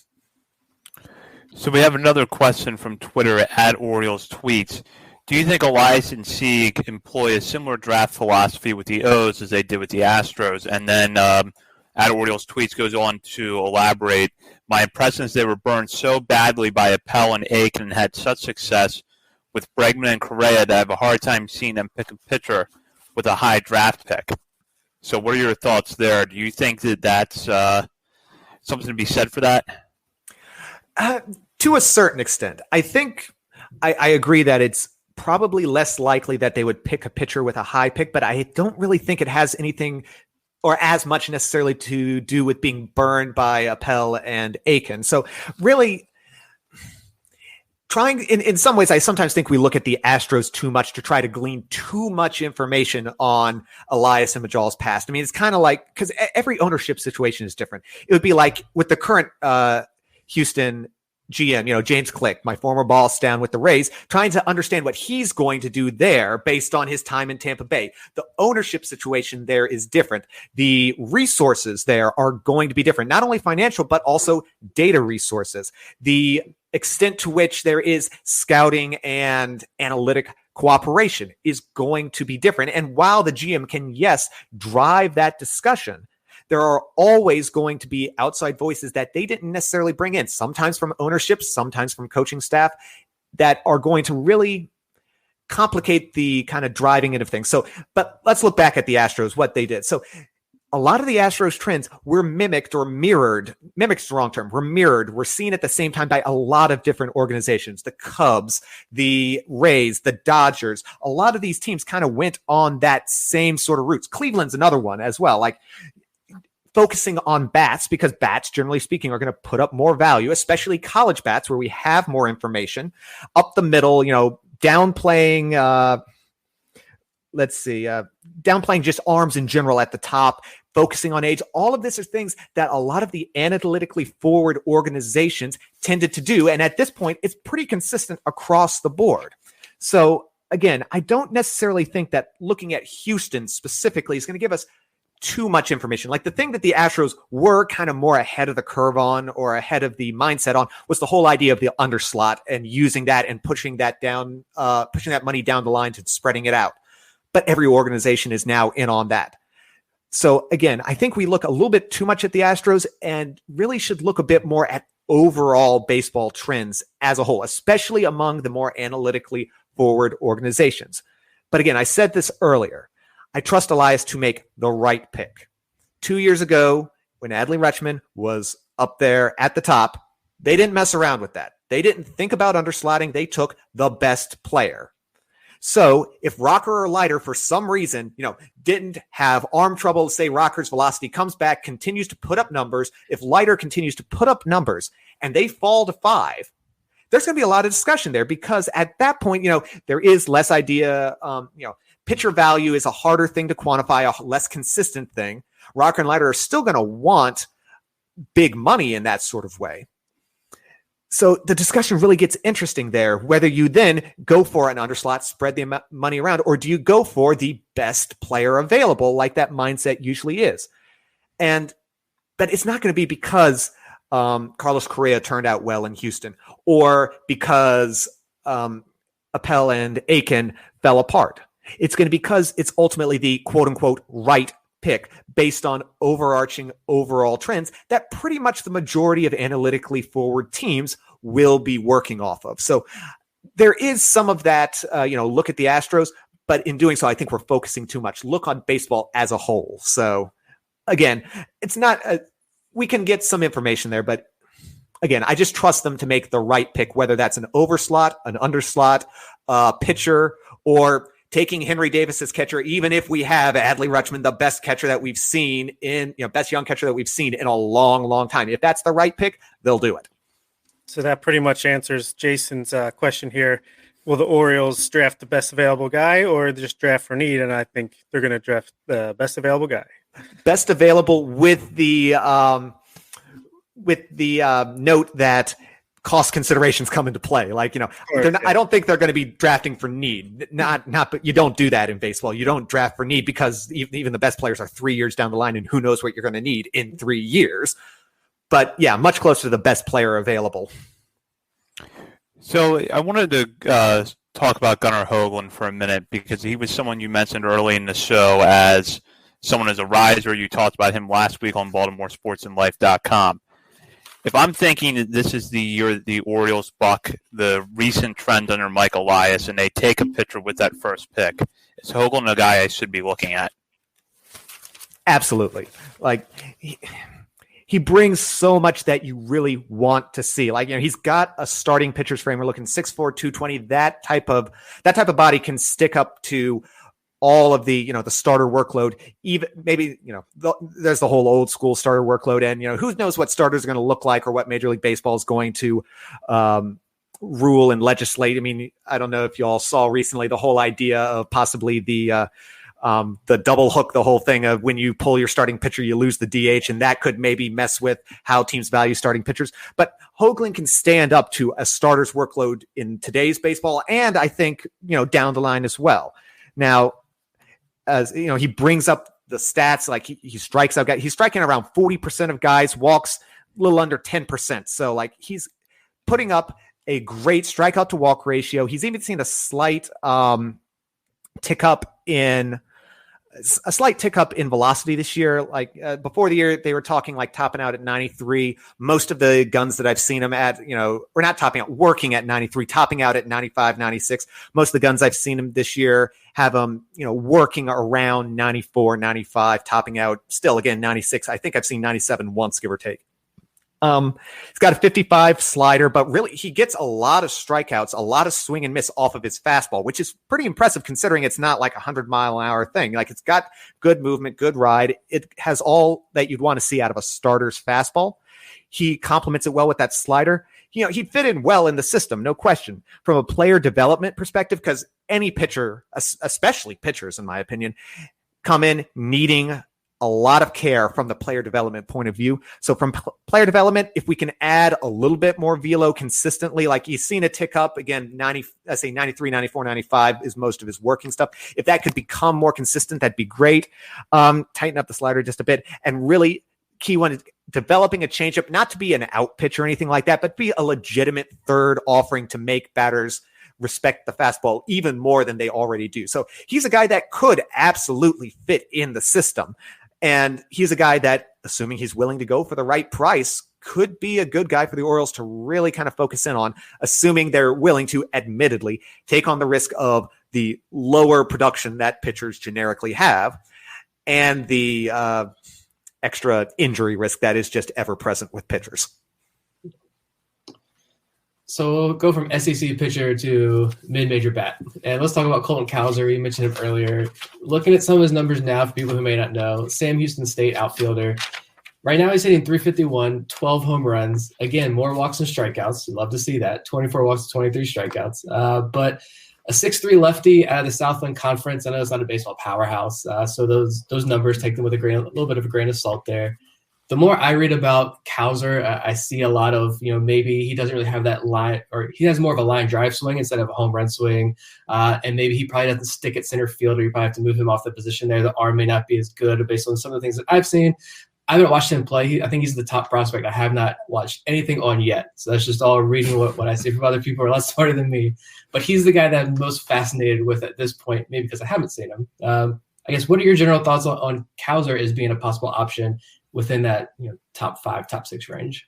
So we have another question from Twitter at Orioles Tweets. Do you think Elias and Sieg employ a similar draft philosophy with the O's as they did with the Astros? And then at Orioles Tweets goes on to elaborate, my impression is they were burned so badly by Appel and Aiken and had such success with Bregman and Correa that I have a hard time seeing them pick a pitcher with a high draft pick. So what are your thoughts there? Do you think that that's something to be said for that?
To a certain extent. I think I agree that it's probably less likely that they would pick a pitcher with a high pick, but I don't really think it has anything or as much necessarily to do with being burned by Appel and Aiken. So really trying in some ways, I sometimes think we look at the Astros too much to try to glean too much information on Elias and Majal's past. I mean, it's kind of like, because every ownership situation is different. It would be like with the current Houston GM, James Click, my former boss down with the Rays, trying to understand what he's going to do there based on his time in Tampa Bay. The ownership situation there is different. The resources there are going to be different, not only financial, but also data resources. The extent to which there is scouting and analytic cooperation is going to be different. And while the GM can, yes, drive that discussion, there are always going to be outside voices that they didn't necessarily bring in, sometimes from ownership, sometimes from coaching staff, that are going to really complicate the kind of driving in of things. So, but let's look back at the Astros, what they did. So a lot of the Astros trends were mimicked or mirrored. Mimicked the wrong term. Were mirrored. Were seen at the same time by a lot of different organizations. The Cubs, the Rays, the Dodgers. A lot of these teams kind of went on that same sort of routes. Cleveland's another one as well. Like focusing on bats, because bats, generally speaking, are going to put up more value, especially college bats where we have more information. Up the middle, downplaying, downplaying just arms in general at the top, focusing on age. All of this are things that a lot of the analytically forward organizations tended to do. And at this point, it's pretty consistent across the board. So again, I don't necessarily think that looking at Houston specifically is going to give us too much information. Like the thing that the Astros were kind of more ahead of the curve on, or ahead of the mindset on, was the whole idea of the underslot and using that and pushing that down, pushing that money down the line to spreading it out. But every organization is now in on that. So again, I think we look a little bit too much at the Astros and really should look a bit more at overall baseball trends as a whole, especially among the more analytically forward organizations. But again, I said this earlier, I trust Elias to make the right pick. 2 years ago, when Adley Rutschman was up there at the top, they didn't mess around with that. They didn't think about underslotting. They took the best player. So if Rocker or Leiter, for some reason, didn't have arm trouble, say Rocker's velocity comes back, continues to put up numbers, if Leiter continues to put up numbers and they fall to 5, there's going to be a lot of discussion there, because at that point, there is less idea, pitcher value is a harder thing to quantify, a less consistent thing. Rocker and Leiter are still going to want big money in that sort of way. So the discussion really gets interesting there, whether you then go for an underslot, spread the money around, or do you go for the best player available, like that mindset usually is. But it's not going to be because Carlos Correa turned out well in Houston, or because Appel and Aiken fell apart. It's going to be because it's ultimately the quote unquote right pick based on overarching overall trends that pretty much the majority of analytically forward teams will be working off of. So there is some of that, look at the Astros, but in doing so, I think we're focusing too much. Look on baseball as a whole. So again, it's not, we can get some information there, but again, I just trust them to make the right pick, whether that's an overslot, an underslot, pitcher, or taking Henry Davis as catcher, even if we have Adley Rutschman, the best catcher that we've seen best young catcher that we've seen in a long, long time. If that's the right pick, they'll do it. So
that pretty much answers Jason's question here. Will the Orioles draft the best available guy or just draft for need? And I think they're going to draft the best available guy.
Best available with the note that cost considerations come into play. I don't think they're going to be drafting for need. But you don't do that in baseball. You don't draft for need because even the best players are 3 years down the line and who knows what you're going to need in 3 years. But yeah, much closer to the best player available.
So I wanted to talk about Gunnar Hoagland for a minute because he was someone you mentioned early in the show as someone as a riser. You talked about him last week on BaltimoreSportsAndLife.com. If I'm thinking that this is the year the Orioles buck the recent trend under Mike Elias and they take a pitcher with that first pick, is Hoagland a guy I should be looking at?
Absolutely. He brings so much that you really want to see. He's got a starting pitcher's frame. We're looking 6'4", 220. That type of body can stick up to all of the, the starter workload. Even maybe, there's the whole old school starter workload, and who knows what starters are going to look like or what Major League Baseball is going to rule and legislate. I mean, I don't know if you all saw recently the whole idea of possibly the double hook, the whole thing of when you pull your starting pitcher, you lose the DH, and that could maybe mess with how teams value starting pitchers. But Hoagland can stand up to a starter's workload in today's baseball, and I think, down the line as well. Now, as he brings up the stats, he strikes out guys. He's striking around 40% of guys, walks a little under 10%. So he's putting up a great strikeout to walk ratio. He's even seen a slight tick up in velocity this year. Before the year, they were talking topping out at 93. Most of the guns that I've seen him at, or not topping out, working at 93, topping out at 95, 96. Most of the guns I've seen him this year have him, working around 94, 95, topping out still again 96. I think I've seen 97 once, give or take. He's got a 55 slider, but really he gets a lot of strikeouts, a lot of swing and miss off of his fastball, which is pretty impressive considering it's not like 100-mile-an-hour thing. It's got good movement, good ride. It has all that you'd want to see out of a starter's fastball. He complements it well with that slider. He'd fit in well in the system, no question. From a player development perspective, because any pitcher, especially pitchers, in my opinion, come in needing a lot of care from the player development point of view. So from player development, if we can add a little bit more velo consistently, you've seen a tick up again, 93, 94, 95 is most of his working stuff. If that could become more consistent, that'd be great. Tighten up the slider just a bit, and really key one is developing a changeup, not to be an out pitch or anything like that, but be a legitimate third offering to make batters respect the fastball even more than they already do. So he's a guy that could absolutely fit in the system. And he's a guy that, assuming he's willing to go for the right price, could be a good guy for the Orioles to really kind of focus in on, assuming they're willing to admittedly take on the risk of the lower production that pitchers generically have and the extra injury risk that is just ever present with pitchers.
So we'll go from SEC pitcher to mid-major bat. And let's talk about Colton Cowser. You mentioned him earlier. Looking at some of his numbers now, for people who may not know, Sam Houston State outfielder. Right now he's hitting .351, 12 home runs. Again, more walks and strikeouts. Love to see that. 24 walks, 23 strikeouts. But a 6'3" lefty out of the Southland Conference. I know it's not a baseball powerhouse. So those numbers, take them with a little bit of a grain of salt there. The more I read about Cowser, I see a lot of, maybe he doesn't really have that line, or he has more of a line drive swing instead of a home run swing. And maybe he probably doesn't stick at center field, or you probably have to move him off the position there. The arm may not be as good based on some of the things that I've seen. I haven't watched him play. I think he's the top prospect I have not watched anything on yet. So that's just all reading what I see from other people who are less smarter than me. But he's the guy that I'm most fascinated with at this point, maybe because I haven't seen him. I guess what are your general thoughts on Cowser as being a possible option within that top 5, top 6 range?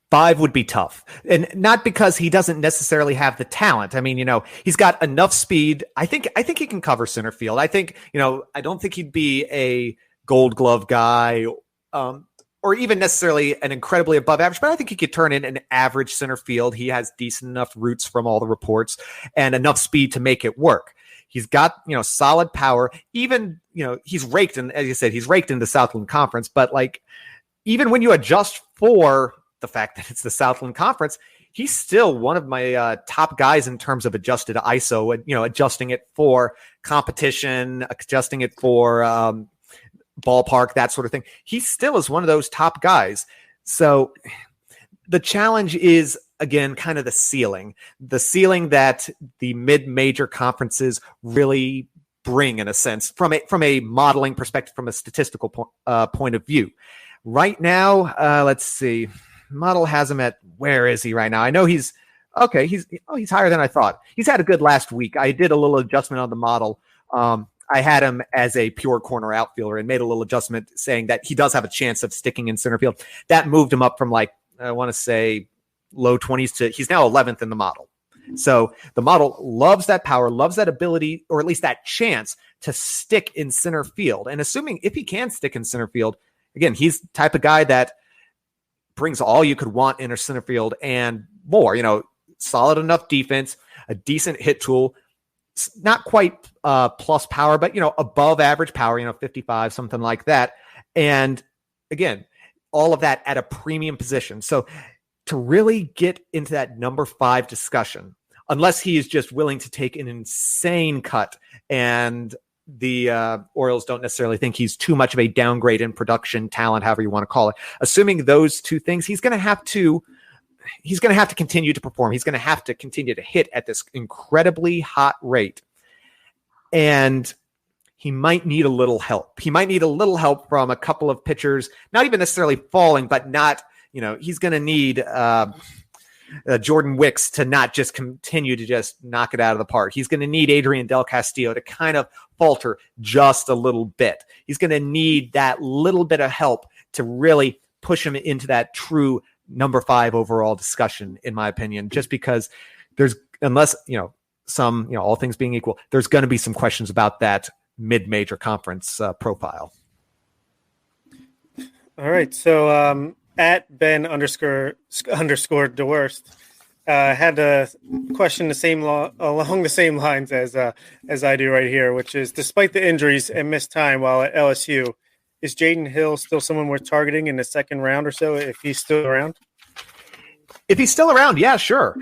5 would be tough, and not because he doesn't necessarily have the talent. I mean, he's got enough speed. I think he can cover center field. I think, I don't think he'd be a Gold Glove guy, or even necessarily an incredibly above average, but I think he could turn in an average center field. He has decent enough roots from all the reports and enough speed to make it work. He's got, solid power. Even, he's raked in, as you said, he's raked in the Southland Conference, but like, even when you adjust for the fact that it's the Southland Conference, he's still one of my top guys in terms of adjusted ISO and, adjusting it for competition, adjusting it for ballpark, that sort of thing. He still is one of those top guys. So the challenge is, again, kind of the ceiling that the mid-major conferences really bring, in a sense, from a modeling perspective, from a statistical point of view. Right now, let's see. Model has him at, where is he right now? I know he's higher than I thought. He's had a good last week. I did a little adjustment on the model. I had him as a pure corner outfielder and made a little adjustment saying that he does have a chance of sticking in center field. That moved him up from I want to say low 20s to, he's now 11th in the model. So the model loves that power, loves that ability, or at least that chance to stick in center field. And assuming if he can stick in center field, again, he's the type of guy that brings all you could want in a center field and more, solid enough defense, a decent hit tool, not quite plus power, but, above average power, 55, something like that. And again, all of that at a premium position. So to really get into that number 5 discussion, unless he is just willing to take an insane cut and the Orioles don't necessarily think he's too much of a downgrade in production, talent, however you want to call it. Assuming those two things, he's going to have to continue to perform. He's going to have to continue to hit at this incredibly hot rate. And he might need a little help. He might need a little help from a couple of pitchers, not even necessarily falling, but not, he's going to need Jordan Wicks to not just continue to just knock it out of the park. He's going to need Adrian Del Castillo to kind of falter just a little bit. He's going to need that little bit of help to really push him into that true number 5 overall discussion, in my opinion, just because unless, all things being equal, there's going to be some questions about that mid-major conference profile.
All right. So, at Ben _ Dorst had a question along the same lines as I do right here, which is, despite the injuries and missed time while at LSU, is Jaden Hill still someone worth targeting in the second round or so if he's still around?
If he's still around, yeah, sure.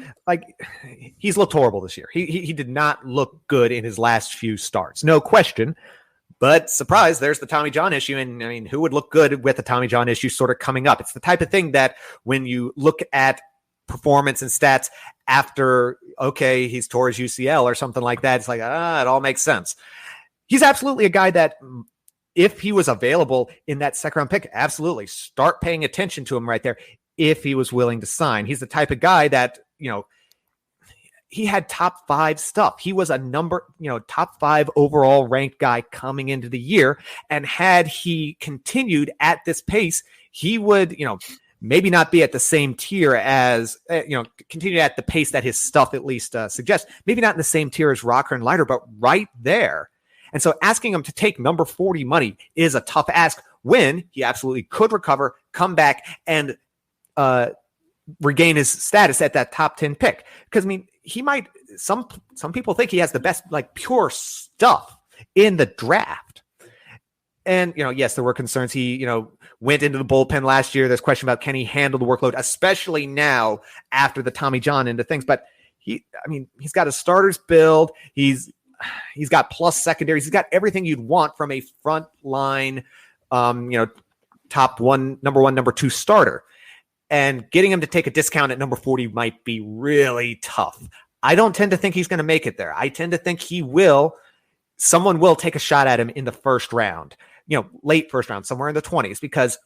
He's looked horrible this year. He did not look good in his last few starts, no question. But surprise, there's the Tommy John issue. And I mean, who would look good with the Tommy John issue sort of coming up? It's the type of thing that when you look at performance and stats after, okay, he's tore his UCL or something like that, it's like, it all makes sense. He's absolutely a guy that, if he was available in that second round pick, absolutely start paying attention to him right there if he was willing to sign. He's the type of guy that, he had top 5 stuff. He was a top 5 overall ranked guy coming into the year. And had he continued at this pace, he would, maybe not be at the same tier as, continue at the pace that his stuff at least suggests. Maybe not in the same tier as Rocker and Leiter, but right there. And so asking him to take number 40 money is a tough ask when he absolutely could recover, come back, and regain his status at that top 10 pick. Because, I mean, he might, some people think he has the best, pure stuff in the draft. And, yes, there were concerns. He, went into the bullpen last year. There's question about, can he handle the workload, especially now after the Tommy John into things. But he's got a starter's build. He's got plus secondaries. He's got everything you'd want from a front line, top one, number 2 starter. And getting him to take a discount at number 40 might be really tough. I don't tend to think he's going to make it there. I tend to think someone will take a shot at him in the first round, late first round, somewhere in the 20s, because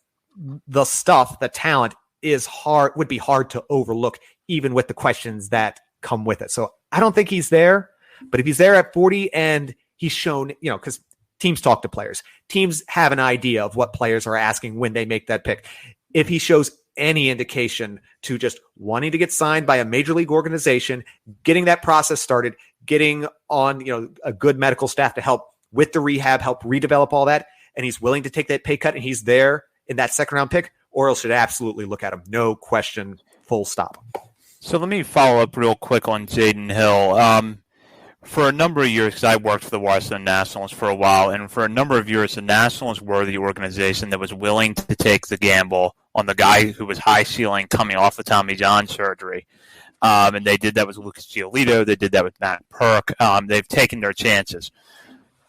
the stuff, the talent would be hard to overlook, even with the questions that come with it. So I don't think he's there, but if he's there at 40 and he's shown, because teams talk to players. Teams have an idea of what players are asking when they make that pick. If he shows any indication to just wanting to get signed by a major league organization, getting that process started, getting on, a good medical staff to help with the rehab, help redevelop all that, and he's willing to take that pay cut and he's there in that second round pick, Orioles should absolutely look at him. No question, full stop.
So let me follow up real quick on Jaden Hill. For a number of years, because I worked for the Washington Nationals for a while, and for a number of years, the Nationals were the organization that was willing to take the gamble on the guy who was high ceiling coming off of Tommy John surgery. And they did that with Lucas Giolito. They did that with Matt Perk. They've taken their chances.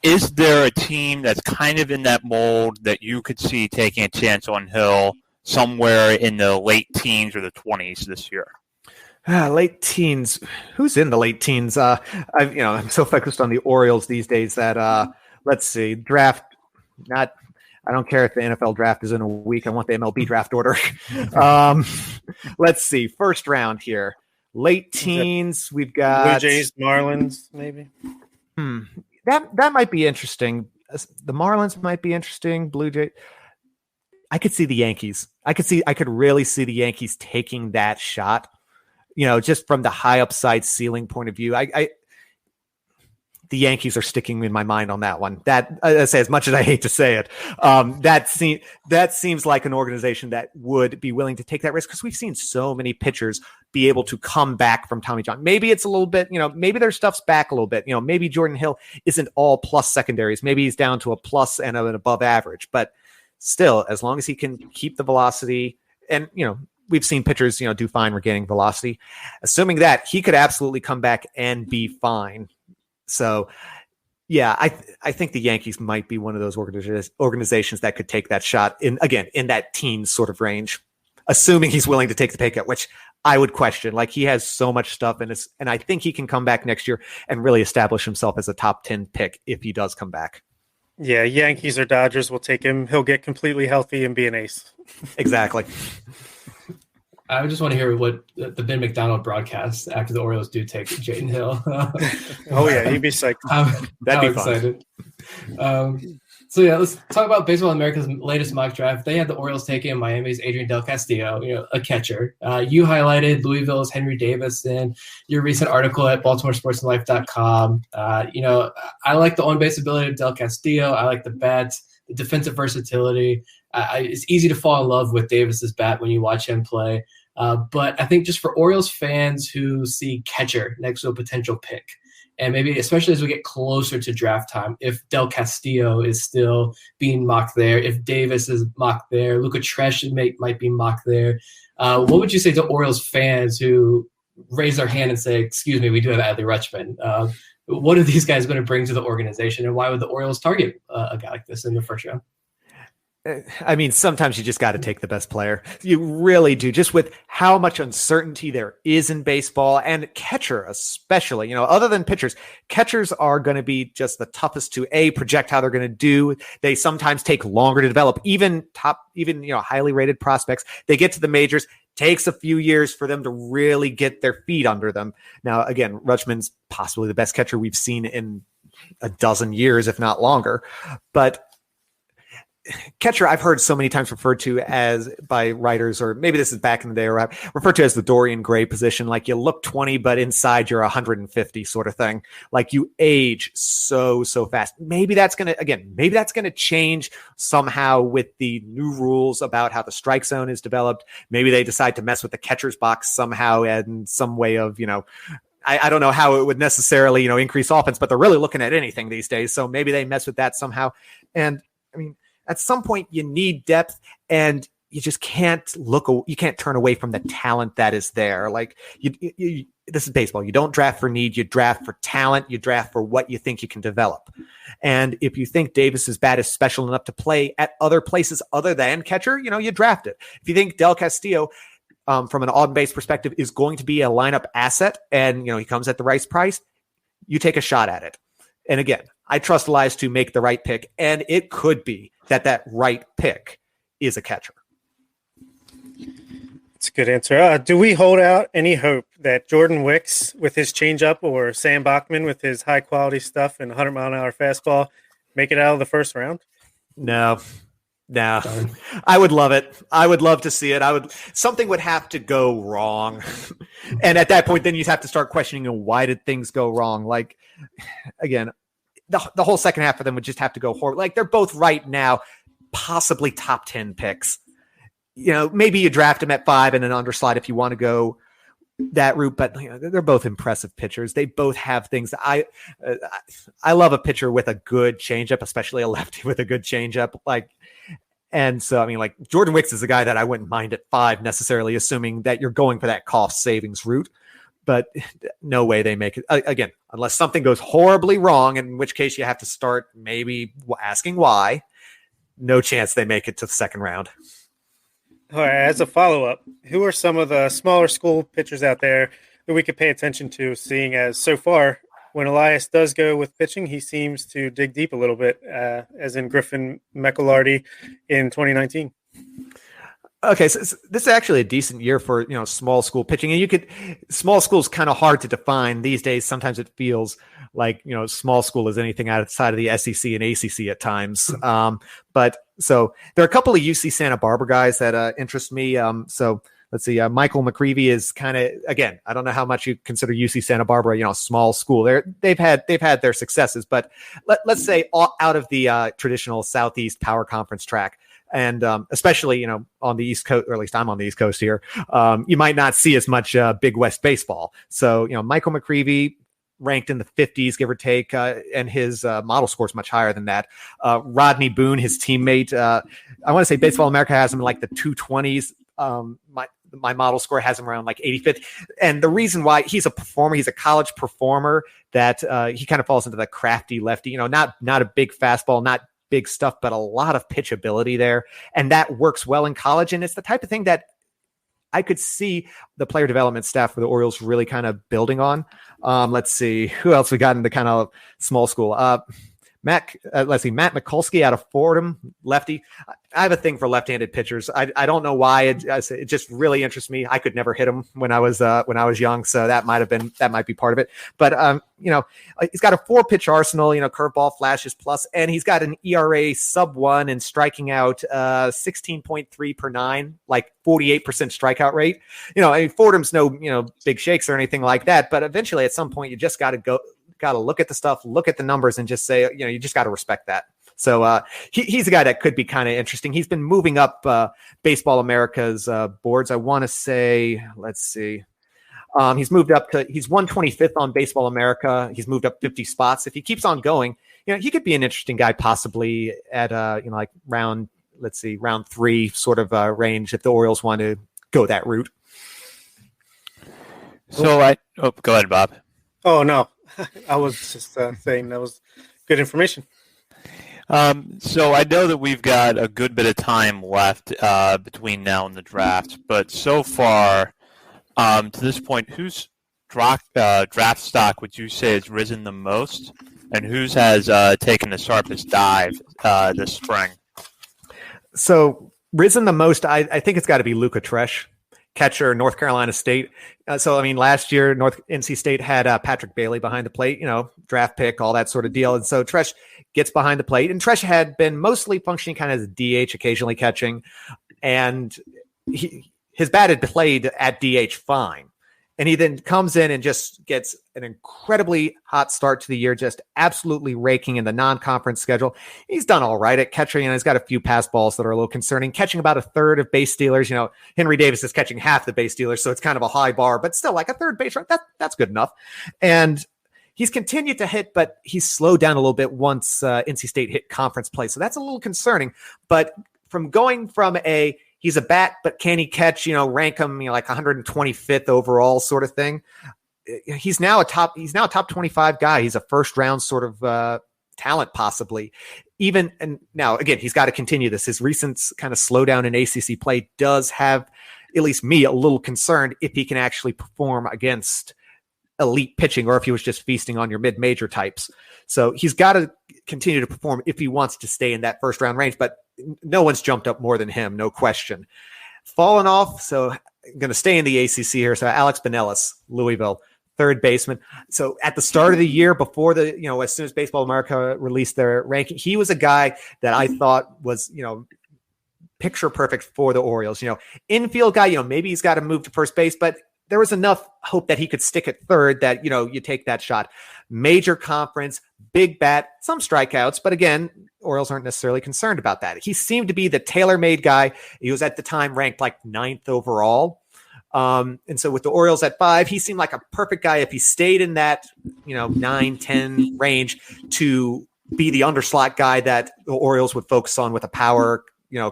Is there a team that's kind of in that mold that you could see taking a chance on Hill somewhere in the late teens or the 20s this year?
Late teens. Who's in the late teens? I'm so focused on the Orioles these days that let's see, draft. I don't care if the NFL draft is in a week. I want the MLB draft order. Let's see, first round here. Late teens. We've got
Blue Jays, Marlins, maybe.
That might be interesting. The Marlins might be interesting. Blue Jays. I could see the Yankees. I could really see the Yankees taking that shot. Just from the high upside ceiling point of view, the Yankees are sticking in my mind on that one. That, I say, as much as I hate to say it, that seems like an organization that would be willing to take that risk, because we've seen so many pitchers be able to come back from Tommy John. Maybe it's a little bit, maybe their stuff's back a little bit. Maybe Jordan Hill isn't all plus secondaries. Maybe he's down to a plus and an above average. But still, as long as he can keep the velocity and, we've seen pitchers, do fine regaining velocity. Assuming that, he could absolutely come back and be fine. So, yeah, I think the Yankees might be one of those organizations that could take that shot in that teen sort of range, assuming he's willing to take the pay cut, which I would question. Like, he has so much stuff in and I think he can come back next year and really establish himself as a top 10 pick if he does come back.
Yeah, Yankees or Dodgers will take him. He'll get completely healthy and be an ace.
Exactly.
I just want to hear what the Ben McDonald broadcast after the Orioles do take Jaden Hill.
Oh, yeah, he'd be psyched.
That'd be fun.
Excited. So, yeah, let's talk about Baseball America's latest mock draft. They had the Orioles taking Miami's Adrian Del Castillo, a catcher. You highlighted Louisville's Henry Davis in your recent article at BaltimoreSportsAndLife.com. I like the on-base ability of Del Castillo. I like the bat, the defensive versatility. It's easy to fall in love with Davis's bat when you watch him play. But I think just for Orioles fans who see catcher next to a potential pick, and maybe especially as we get closer to draft time, if Del Castillo is still being mocked there, if Davis is mocked there, Luca Tresh might be mocked there, what would you say to Orioles fans who raise their hand and say, excuse me, we do have Adley Rutschman? What are these guys going to bring to the organization, and why would the Orioles target a guy like this in the first round?
I mean, sometimes you just got to take the best player. You really do, just with how much uncertainty there is in baseball, and catcher especially. Other than pitchers, catchers are going to be just the toughest to project how they're going to do. They sometimes take longer to develop. Even highly rated prospects, they get to the majors, takes a few years for them to really get their feet under them. Now, again, Rutschman's possibly the best catcher we've seen in a dozen years, if not longer. But catcher, I've heard so many times referred to as by writers, or maybe this is back in the day, or referred to as the Dorian Gray position. Like, you look 20, but inside you're 150 sort of thing. Like, you age so fast. Maybe that's going to change somehow with the new rules about how the strike zone is developed. Maybe they decide to mess with the catcher's box somehow in some way of, I don't know how it would necessarily, increase offense, but they're really looking at anything these days. So maybe they mess with that somehow. And I mean, at some point you need depth, and you just can't turn away from the talent that is there. Like, this is baseball. You don't draft for need. You draft for talent. You draft for what you think you can develop. And if you think Davis's bat is special enough to play at other places other than catcher, you draft it. If you think Del Castillo, from an on-base perspective, is going to be a lineup asset, and he comes at the right price, you take a shot at it. And again, I trust Elias to make the right pick, and it could be that right pick is a catcher.
It's a good answer. Do we hold out any hope that Jordan Wicks with his changeup, or Sam Bachman with his high-quality stuff and 100-mile-an-hour fastball, make it out of the first round?
No. I would love it. I would love to see it. Something would have to go wrong. And at that point, then you'd have to start questioning, why did things go wrong? Like, again, the whole second half of them would just have to go horrible. Like, they're both right now, possibly top 10 picks. Maybe you draft them at 5 and an underslide if you want to go that route, but they're both impressive pitchers. They both have things that I love a pitcher with a good changeup, especially a lefty with a good changeup. And so, Jordan Wicks is a guy that I wouldn't mind at 5 necessarily, assuming that you're going for that cost savings route, but no way they make it again, unless something goes horribly wrong, in which case you have to start maybe asking why. No chance they make it to the second round.
All right, as a follow-up, who are some of the smaller school pitchers out there that we could pay attention to, seeing as so far, when Elias does go with pitching, he seems to dig deep a little bit, as in Griffin McElhardy in 2019.
Okay, so this is actually a decent year for small school pitching, and small school is kind of hard to define these days. Sometimes it feels like small school is anything outside of the SEC and ACC at times. But so there are a couple of UC Santa Barbara guys that interest me. So let's see, Michael McCreevy is kind of, again, I don't know how much you consider UC Santa Barbara, small school. They've had their successes, but let's say out of the traditional Southeast Power Conference track. And especially, on the East Coast, or at least I'm on the East Coast here, you might not see as much Big West baseball. So, Michael McCreevy ranked in the 50s, give or take, and his model score is much higher than that. Rodney Boone, his teammate, I want to say Baseball America has him in like the 220s. My model score has him around like 85th. And the reason why he's a performer, he's a college performer that he kind of falls into the crafty lefty, not a big fastball, not big stuff, but a lot of pitchability there. And that works well in college. And it's the type of thing that I could see the player development staff for the Orioles really kind of building on. Let's see who else we got in the kind of small school. Matt Mikulski out of Fordham, lefty. I have a thing for left-handed pitchers. I don't know why. It just really interests me. I could never hit him when I was young, so that might be part of it. But he's got a 4-pitch arsenal. Curveball, flashes, plus, and he's got an ERA sub-1 and striking out 16.3 per 9, like 48% strikeout rate. Fordham's no big shakes or anything like that. But eventually, at some point, you just got to look at the stuff, look at the numbers, and just say, you just got to respect that. So he's a guy that could be kind of interesting. He's been moving up Baseball America's boards. I want to say, let's see. He's moved up he's 125th on Baseball America. He's moved up 50 spots. If he keeps on going, he could be an interesting guy possibly at like round 3 sort of range if the Orioles want to go that route.
So go ahead, Bob.
Oh, no. I was just saying that was good information.
So I know that we've got a good bit of time left between now and the draft, but so far, to this point, whose draft stock would you say has risen the most, and whose has taken the sharpest dive this spring?
So risen the most, I think it's got to be Luca Tresh, catcher, North Carolina State. Last year, NC State had Patrick Bailey behind the plate, draft pick, all that sort of deal. And so Tresh gets behind the plate. And Tresh had been mostly functioning kind of as a DH, occasionally catching. And his bat had played at DH fine. And he then comes in and just gets an incredibly hot start to the year, just absolutely raking in the non-conference schedule. He's done all right at catching, and he's got a few pass balls that are a little concerning, catching about a third of base stealers. Henry Davis is catching half the base stealers, so it's kind of a high bar, but still like a third base, right? That's good enough. And he's continued to hit, but he's slowed down a little bit once NC State hit conference play. So that's a little concerning. But going from he's a bat, but can he catch, rank him, like 125th overall sort of thing. He's now a top 25 guy. He's a first round sort of talent, possibly. And now again, he's got to continue this. His recent kind of slowdown in ACC play does have at least me a little concerned if he can actually perform against elite pitching, or if he was just feasting on your mid-major types. So he's got to continue to perform if he wants to stay in that first round range, but no one's jumped up more than him, no question. Fallen off, so I'm going to stay in the ACC here. So Alex Benelis, Louisville, third baseman. So at the start of the year, before as soon as Baseball America released their ranking, he was a guy that I thought was, picture perfect for the Orioles. Infield guy, maybe he's got to move to first base, but there was enough hope that he could stick at third that, you take that shot. Major conference, big bat, some strikeouts, but again, Orioles aren't necessarily concerned about that. He seemed to be the tailor-made guy. He was at the time ranked like 9th overall. And so with the Orioles at 5, he seemed like a perfect guy if he stayed in that, 9, 10 range to be the underslot guy that the Orioles would focus on with a power,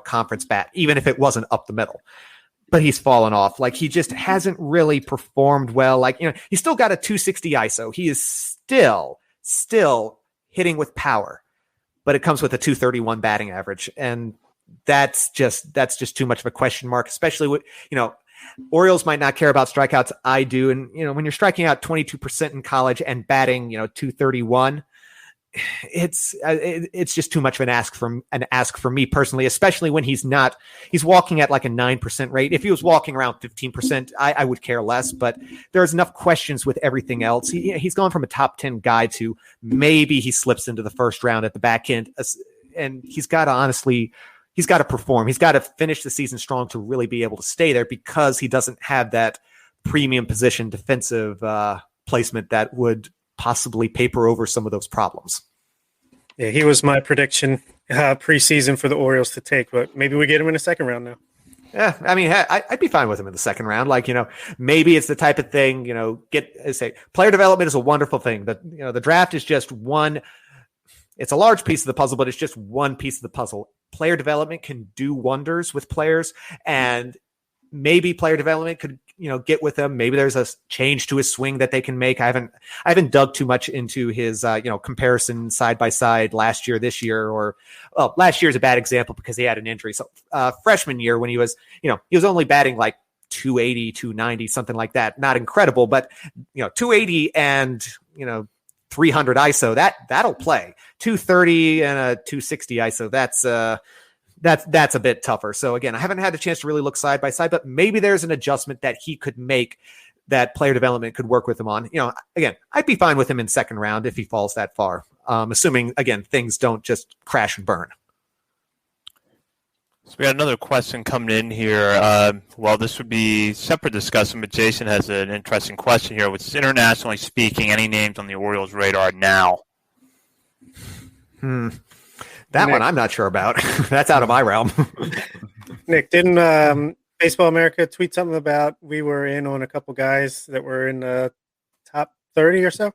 conference bat, even if it wasn't up the middle. But he's fallen off. Like, he just hasn't really performed well. Like, he's still got a 260 ISO. He is still hitting with power, but it comes with a 231 batting average. And that's just too much of a question mark, especially with, Orioles might not care about strikeouts. I do. And, when you're striking out 22% in college and batting, 231, it's just too much of an ask for me personally, especially when he's walking at like a 9% rate. If he was walking around 15%, I would care less, but there's enough questions with everything else. He's gone from a top 10 guy to maybe he slips into the first round at the back end, and he's got to perform. He's got to finish the season strong to really be able to stay there, because he doesn't have that premium position defensive placement that would possibly paper over some of those problems.
Yeah, he was my prediction preseason for the Orioles to take, but maybe we get him in the second round now.
Yeah, I mean, I'd be fine with him in the second round. Like, maybe it's the type of thing, player development is a wonderful thing. The draft is just one. It's a large piece of the puzzle, but it's just one piece of the puzzle. Player development can do wonders with players, and maybe player development could, get with him. Maybe there's a change to his swing that they can make. I haven't dug too much into his, comparison side by side last year, this year, or last year is a bad example because he had an injury. So freshman year when he was only batting like 280, 290, something like that. Not incredible, but 280 and 300 ISO, that'll play. 230 and a 260 ISO, that's a bit tougher. So again, I haven't had a chance to really look side by side, but maybe there's an adjustment that he could make that player development could work with him on. Again, I'd be fine with him in second round if he falls that far, assuming, again, things don't just crash and burn.
So we got another question coming in here. This would be separate discussion, but Jason has an interesting question here, which is, internationally speaking, any names on the Orioles' radar now?
That Nick, one I'm not sure about. That's out of my realm.
Nick, didn't Baseball America tweet something about we were in on a couple guys that were in the top 30 or so?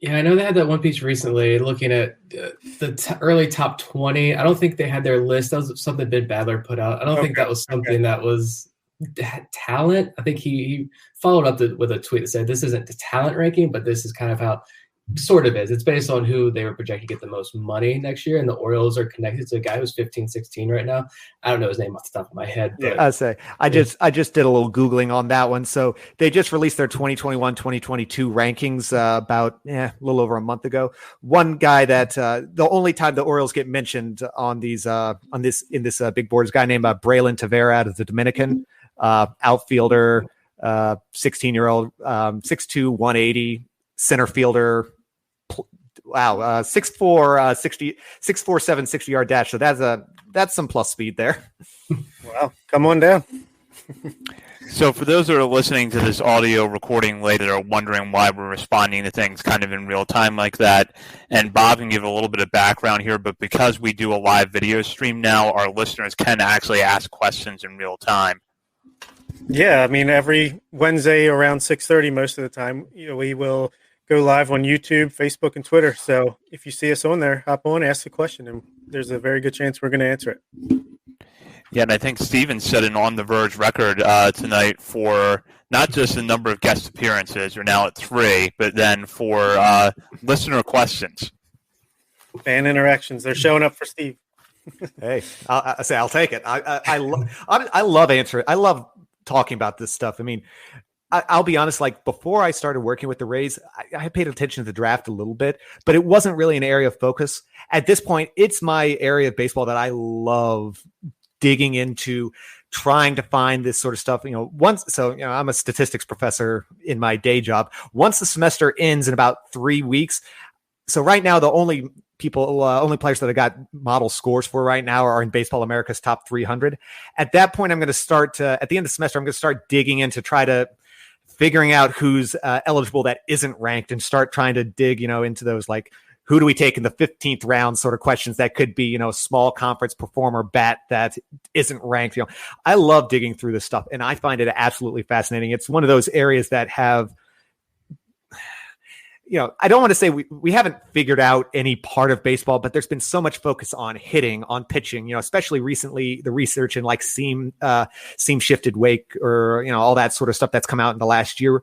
Yeah, I know they had that one piece recently looking at the early top 20. I don't think they had their list. That was something Ben Badler put out. I don't think that was something that was talent. I think he followed up with a tweet that said, this isn't the talent ranking, but this is kind of how sort of is. It's based on who they were projecting to get the most money next year, and the Orioles are connected to a guy who's 15-16 right now. I don't know his name off the top of my head. But
I just did a little Googling on that one. So they just released their 2021-2022 rankings about a little over a month ago. One guy that the only time the Orioles get mentioned on these in this big board is a guy named Braylon Tavera out of the Dominican, outfielder, 16-year-old, 6'2", 180, center fielder. Wow, 6'4", 6'4", 60-yard dash. So that's some plus speed there.
Wow, come on down.
So for those that are listening to this audio recording later, are wondering why we're responding to things kind of in real time like that, and Bob can give a little bit of background here, but because we do a live video stream now, our listeners can actually ask questions in real time.
Yeah, I mean, every Wednesday around 6:30 most of the time, we will go live on YouTube, Facebook, and Twitter. So if you see us on there, hop on, ask the question, and there's a very good chance we're going to answer it.
Yeah, and I think Steven set an On the Verge record tonight for not just the number of guest appearances, we're now at 3, but then for listener questions.
Fan interactions. They're showing up for Steve.
Hey, I'll take it. I love answering. I love talking about this stuff. I mean, I'll be honest, like before I started working with the Rays, I paid attention to the draft a little bit, but it wasn't really an area of focus. At this point, it's my area of baseball that I love digging into trying to find this sort of stuff. I'm a statistics professor in my day job. Once the semester ends in about 3 weeks. So right now, the only players that I got model scores for right now are in Baseball America's top 300. At that point, I'm going to start at the end of the semester, I'm going to start digging into figuring out who's eligible that isn't ranked, and start trying to dig, into those, like, who do we take in the 15th round sort of questions that could be, small conference performer bat that isn't ranked. I love digging through this stuff, and I find it absolutely fascinating. It's one of those areas that have, I don't want to say we haven't figured out any part of baseball, but there's been so much focus on hitting, on pitching, especially recently, the research in like seam shifted wake, or, all that sort of stuff that's come out in the last year.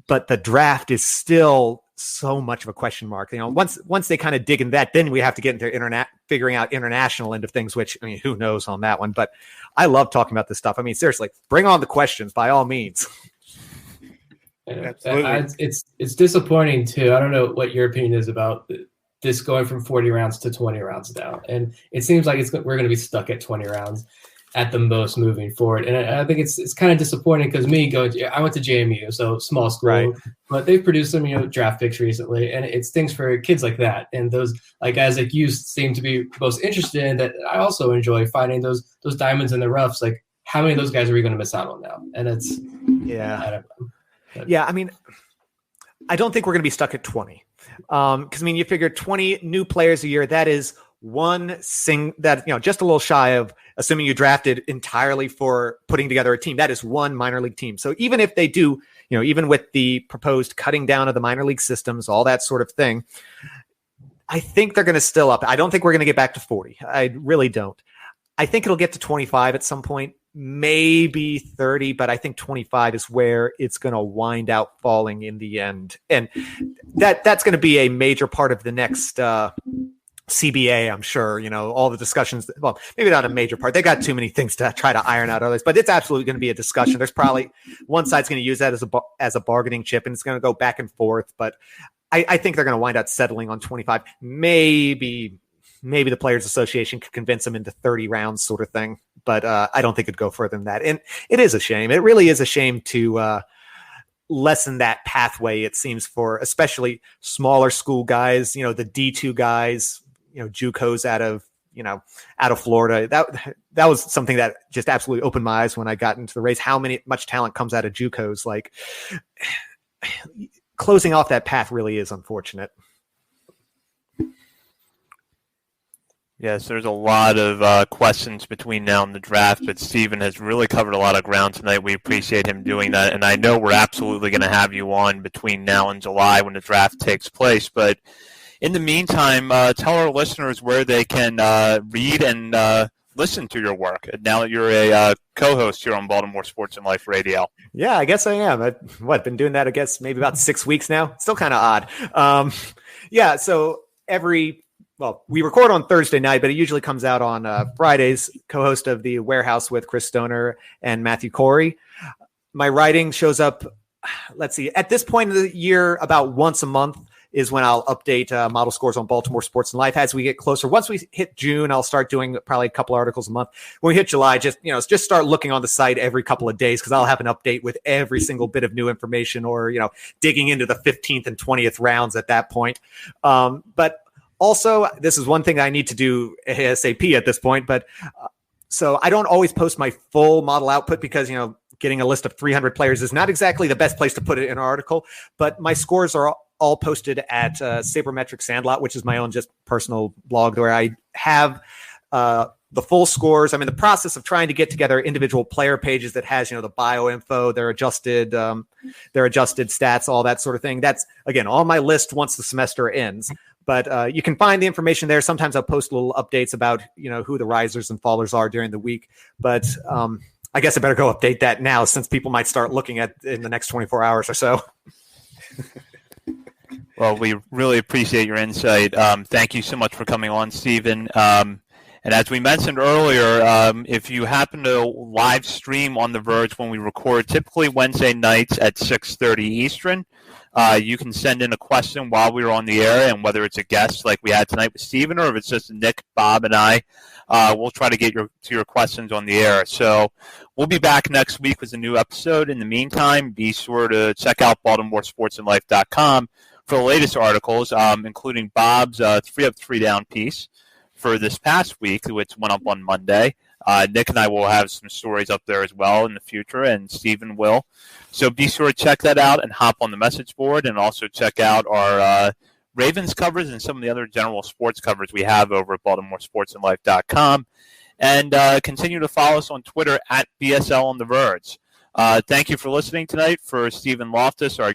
But the draft is still so much of a question mark. Once they kind of dig in that, then we have to get into figuring out international end of things, which, who knows on that one. But I love talking about this stuff. Seriously, bring on the questions by all means.
It's disappointing too. I don't know what your opinion is about this going from 40 rounds to 20 rounds now, and it seems like we're going to be stuck at 20 rounds at the most moving forward. And I think it's kind of disappointing because I went to JMU, so small school, right, but they've produced some draft picks recently, and it stings for kids like that, and those guys like you seem to be most interested in. That I also enjoy finding those diamonds in the roughs. Like, how many of those guys are we going to miss out on now? And it's I don't know.
Yeah, I don't think we're going to be stuck at 20. Because you figure 20 new players a year, that is just a little shy of, assuming you drafted entirely for putting together a team, that is one minor league team. So even if they do, even with the proposed cutting down of the minor league systems, all that sort of thing, I think they're going to still up. I don't think we're going to get back to 40. I really don't. I think it'll get to 25 at some point, maybe 30, but I think 25 is where it's going to wind out falling in the end. And that's going to be a major part of the next CBA, I'm sure. All the discussions, well, maybe not a major part. They got too many things to try to iron out others, but it's absolutely going to be a discussion. There's probably one side's going to use that as a bargaining chip, and it's going to go back and forth. But I think they're going to wind up settling on 25. Maybe the Players Association could convince them into 30 rounds sort of thing. But I don't think it'd go further than that. And it is a shame. It really is a shame to lessen that pathway, it seems, for especially smaller school guys, the D2 guys, JUCOs out of Florida. That was something that just absolutely opened my eyes when I got into the race. Much talent comes out of JUCOs. Like, closing off that path really is unfortunate.
Yes, there's a lot of questions between now and the draft, but Stephen has really covered a lot of ground tonight. We appreciate him doing that, and I know we're absolutely going to have you on between now and July when the draft takes place. But in the meantime, tell our listeners where they can read and listen to your work now that you're a co-host here on Baltimore Sports and Life Radio.
Yeah, I guess I am. I've been doing that, I guess, maybe about 6 weeks now. Still kind of odd. So we record on Thursday night, but it usually comes out on Fridays. Co-host of The Warehouse with Chris Stoner and Matthew Corey. My writing shows up, let's see, at this point of the year, about once a month is when I'll update model scores on Baltimore Sports and Life as we get closer. Once we hit June, I'll start doing probably a couple articles a month. When we hit July, just start looking on the site every couple of days, because I'll have an update with every single bit of new information, or, digging into the 15th and 20th rounds at that point. But also, this is one thing I need to do ASAP at this point, but so I don't always post my full model output because, getting a list of 300 players is not exactly the best place to put it in an article, but my scores are all posted at Sabermetric Sandlot, which is my own just personal blog where I have the full scores. I'm in the process of trying to get together individual player pages that has, the bio info, their adjusted stats, all that sort of thing. That's, again, on my list once the semester ends. But you can find the information there. Sometimes I'll post little updates about, who the risers and fallers are during the week. But I guess I better go update that now, since people might start looking at in the next 24 hours or so.
Well, we really appreciate your insight. Thank you so much for coming on, Stephen. And as we mentioned earlier, if you happen to live stream On the Verge when we record, typically Wednesday nights at 6:30 Eastern, You can send in a question while we were on the air, and whether it's a guest like we had tonight with Steven, or if it's just Nick, Bob, and I, we'll try to get to your questions on the air. So we'll be back next week with a new episode. In the meantime, be sure to check out BaltimoreSportsAndLife.com for the latest articles, including Bob's 3 Up, 3 Down piece for this past week, which went up on Monday. Nick and I will have some stories up there as well in the future, and Steven will. So be sure to check that out and hop on the message board, and also check out our Ravens coverage and some of the other general sports coverage we have over at BaltimoreSportsAndLife.com. And continue to follow us on Twitter at BSL On the Verge. Thank you for listening tonight. For Stephen Loftus, our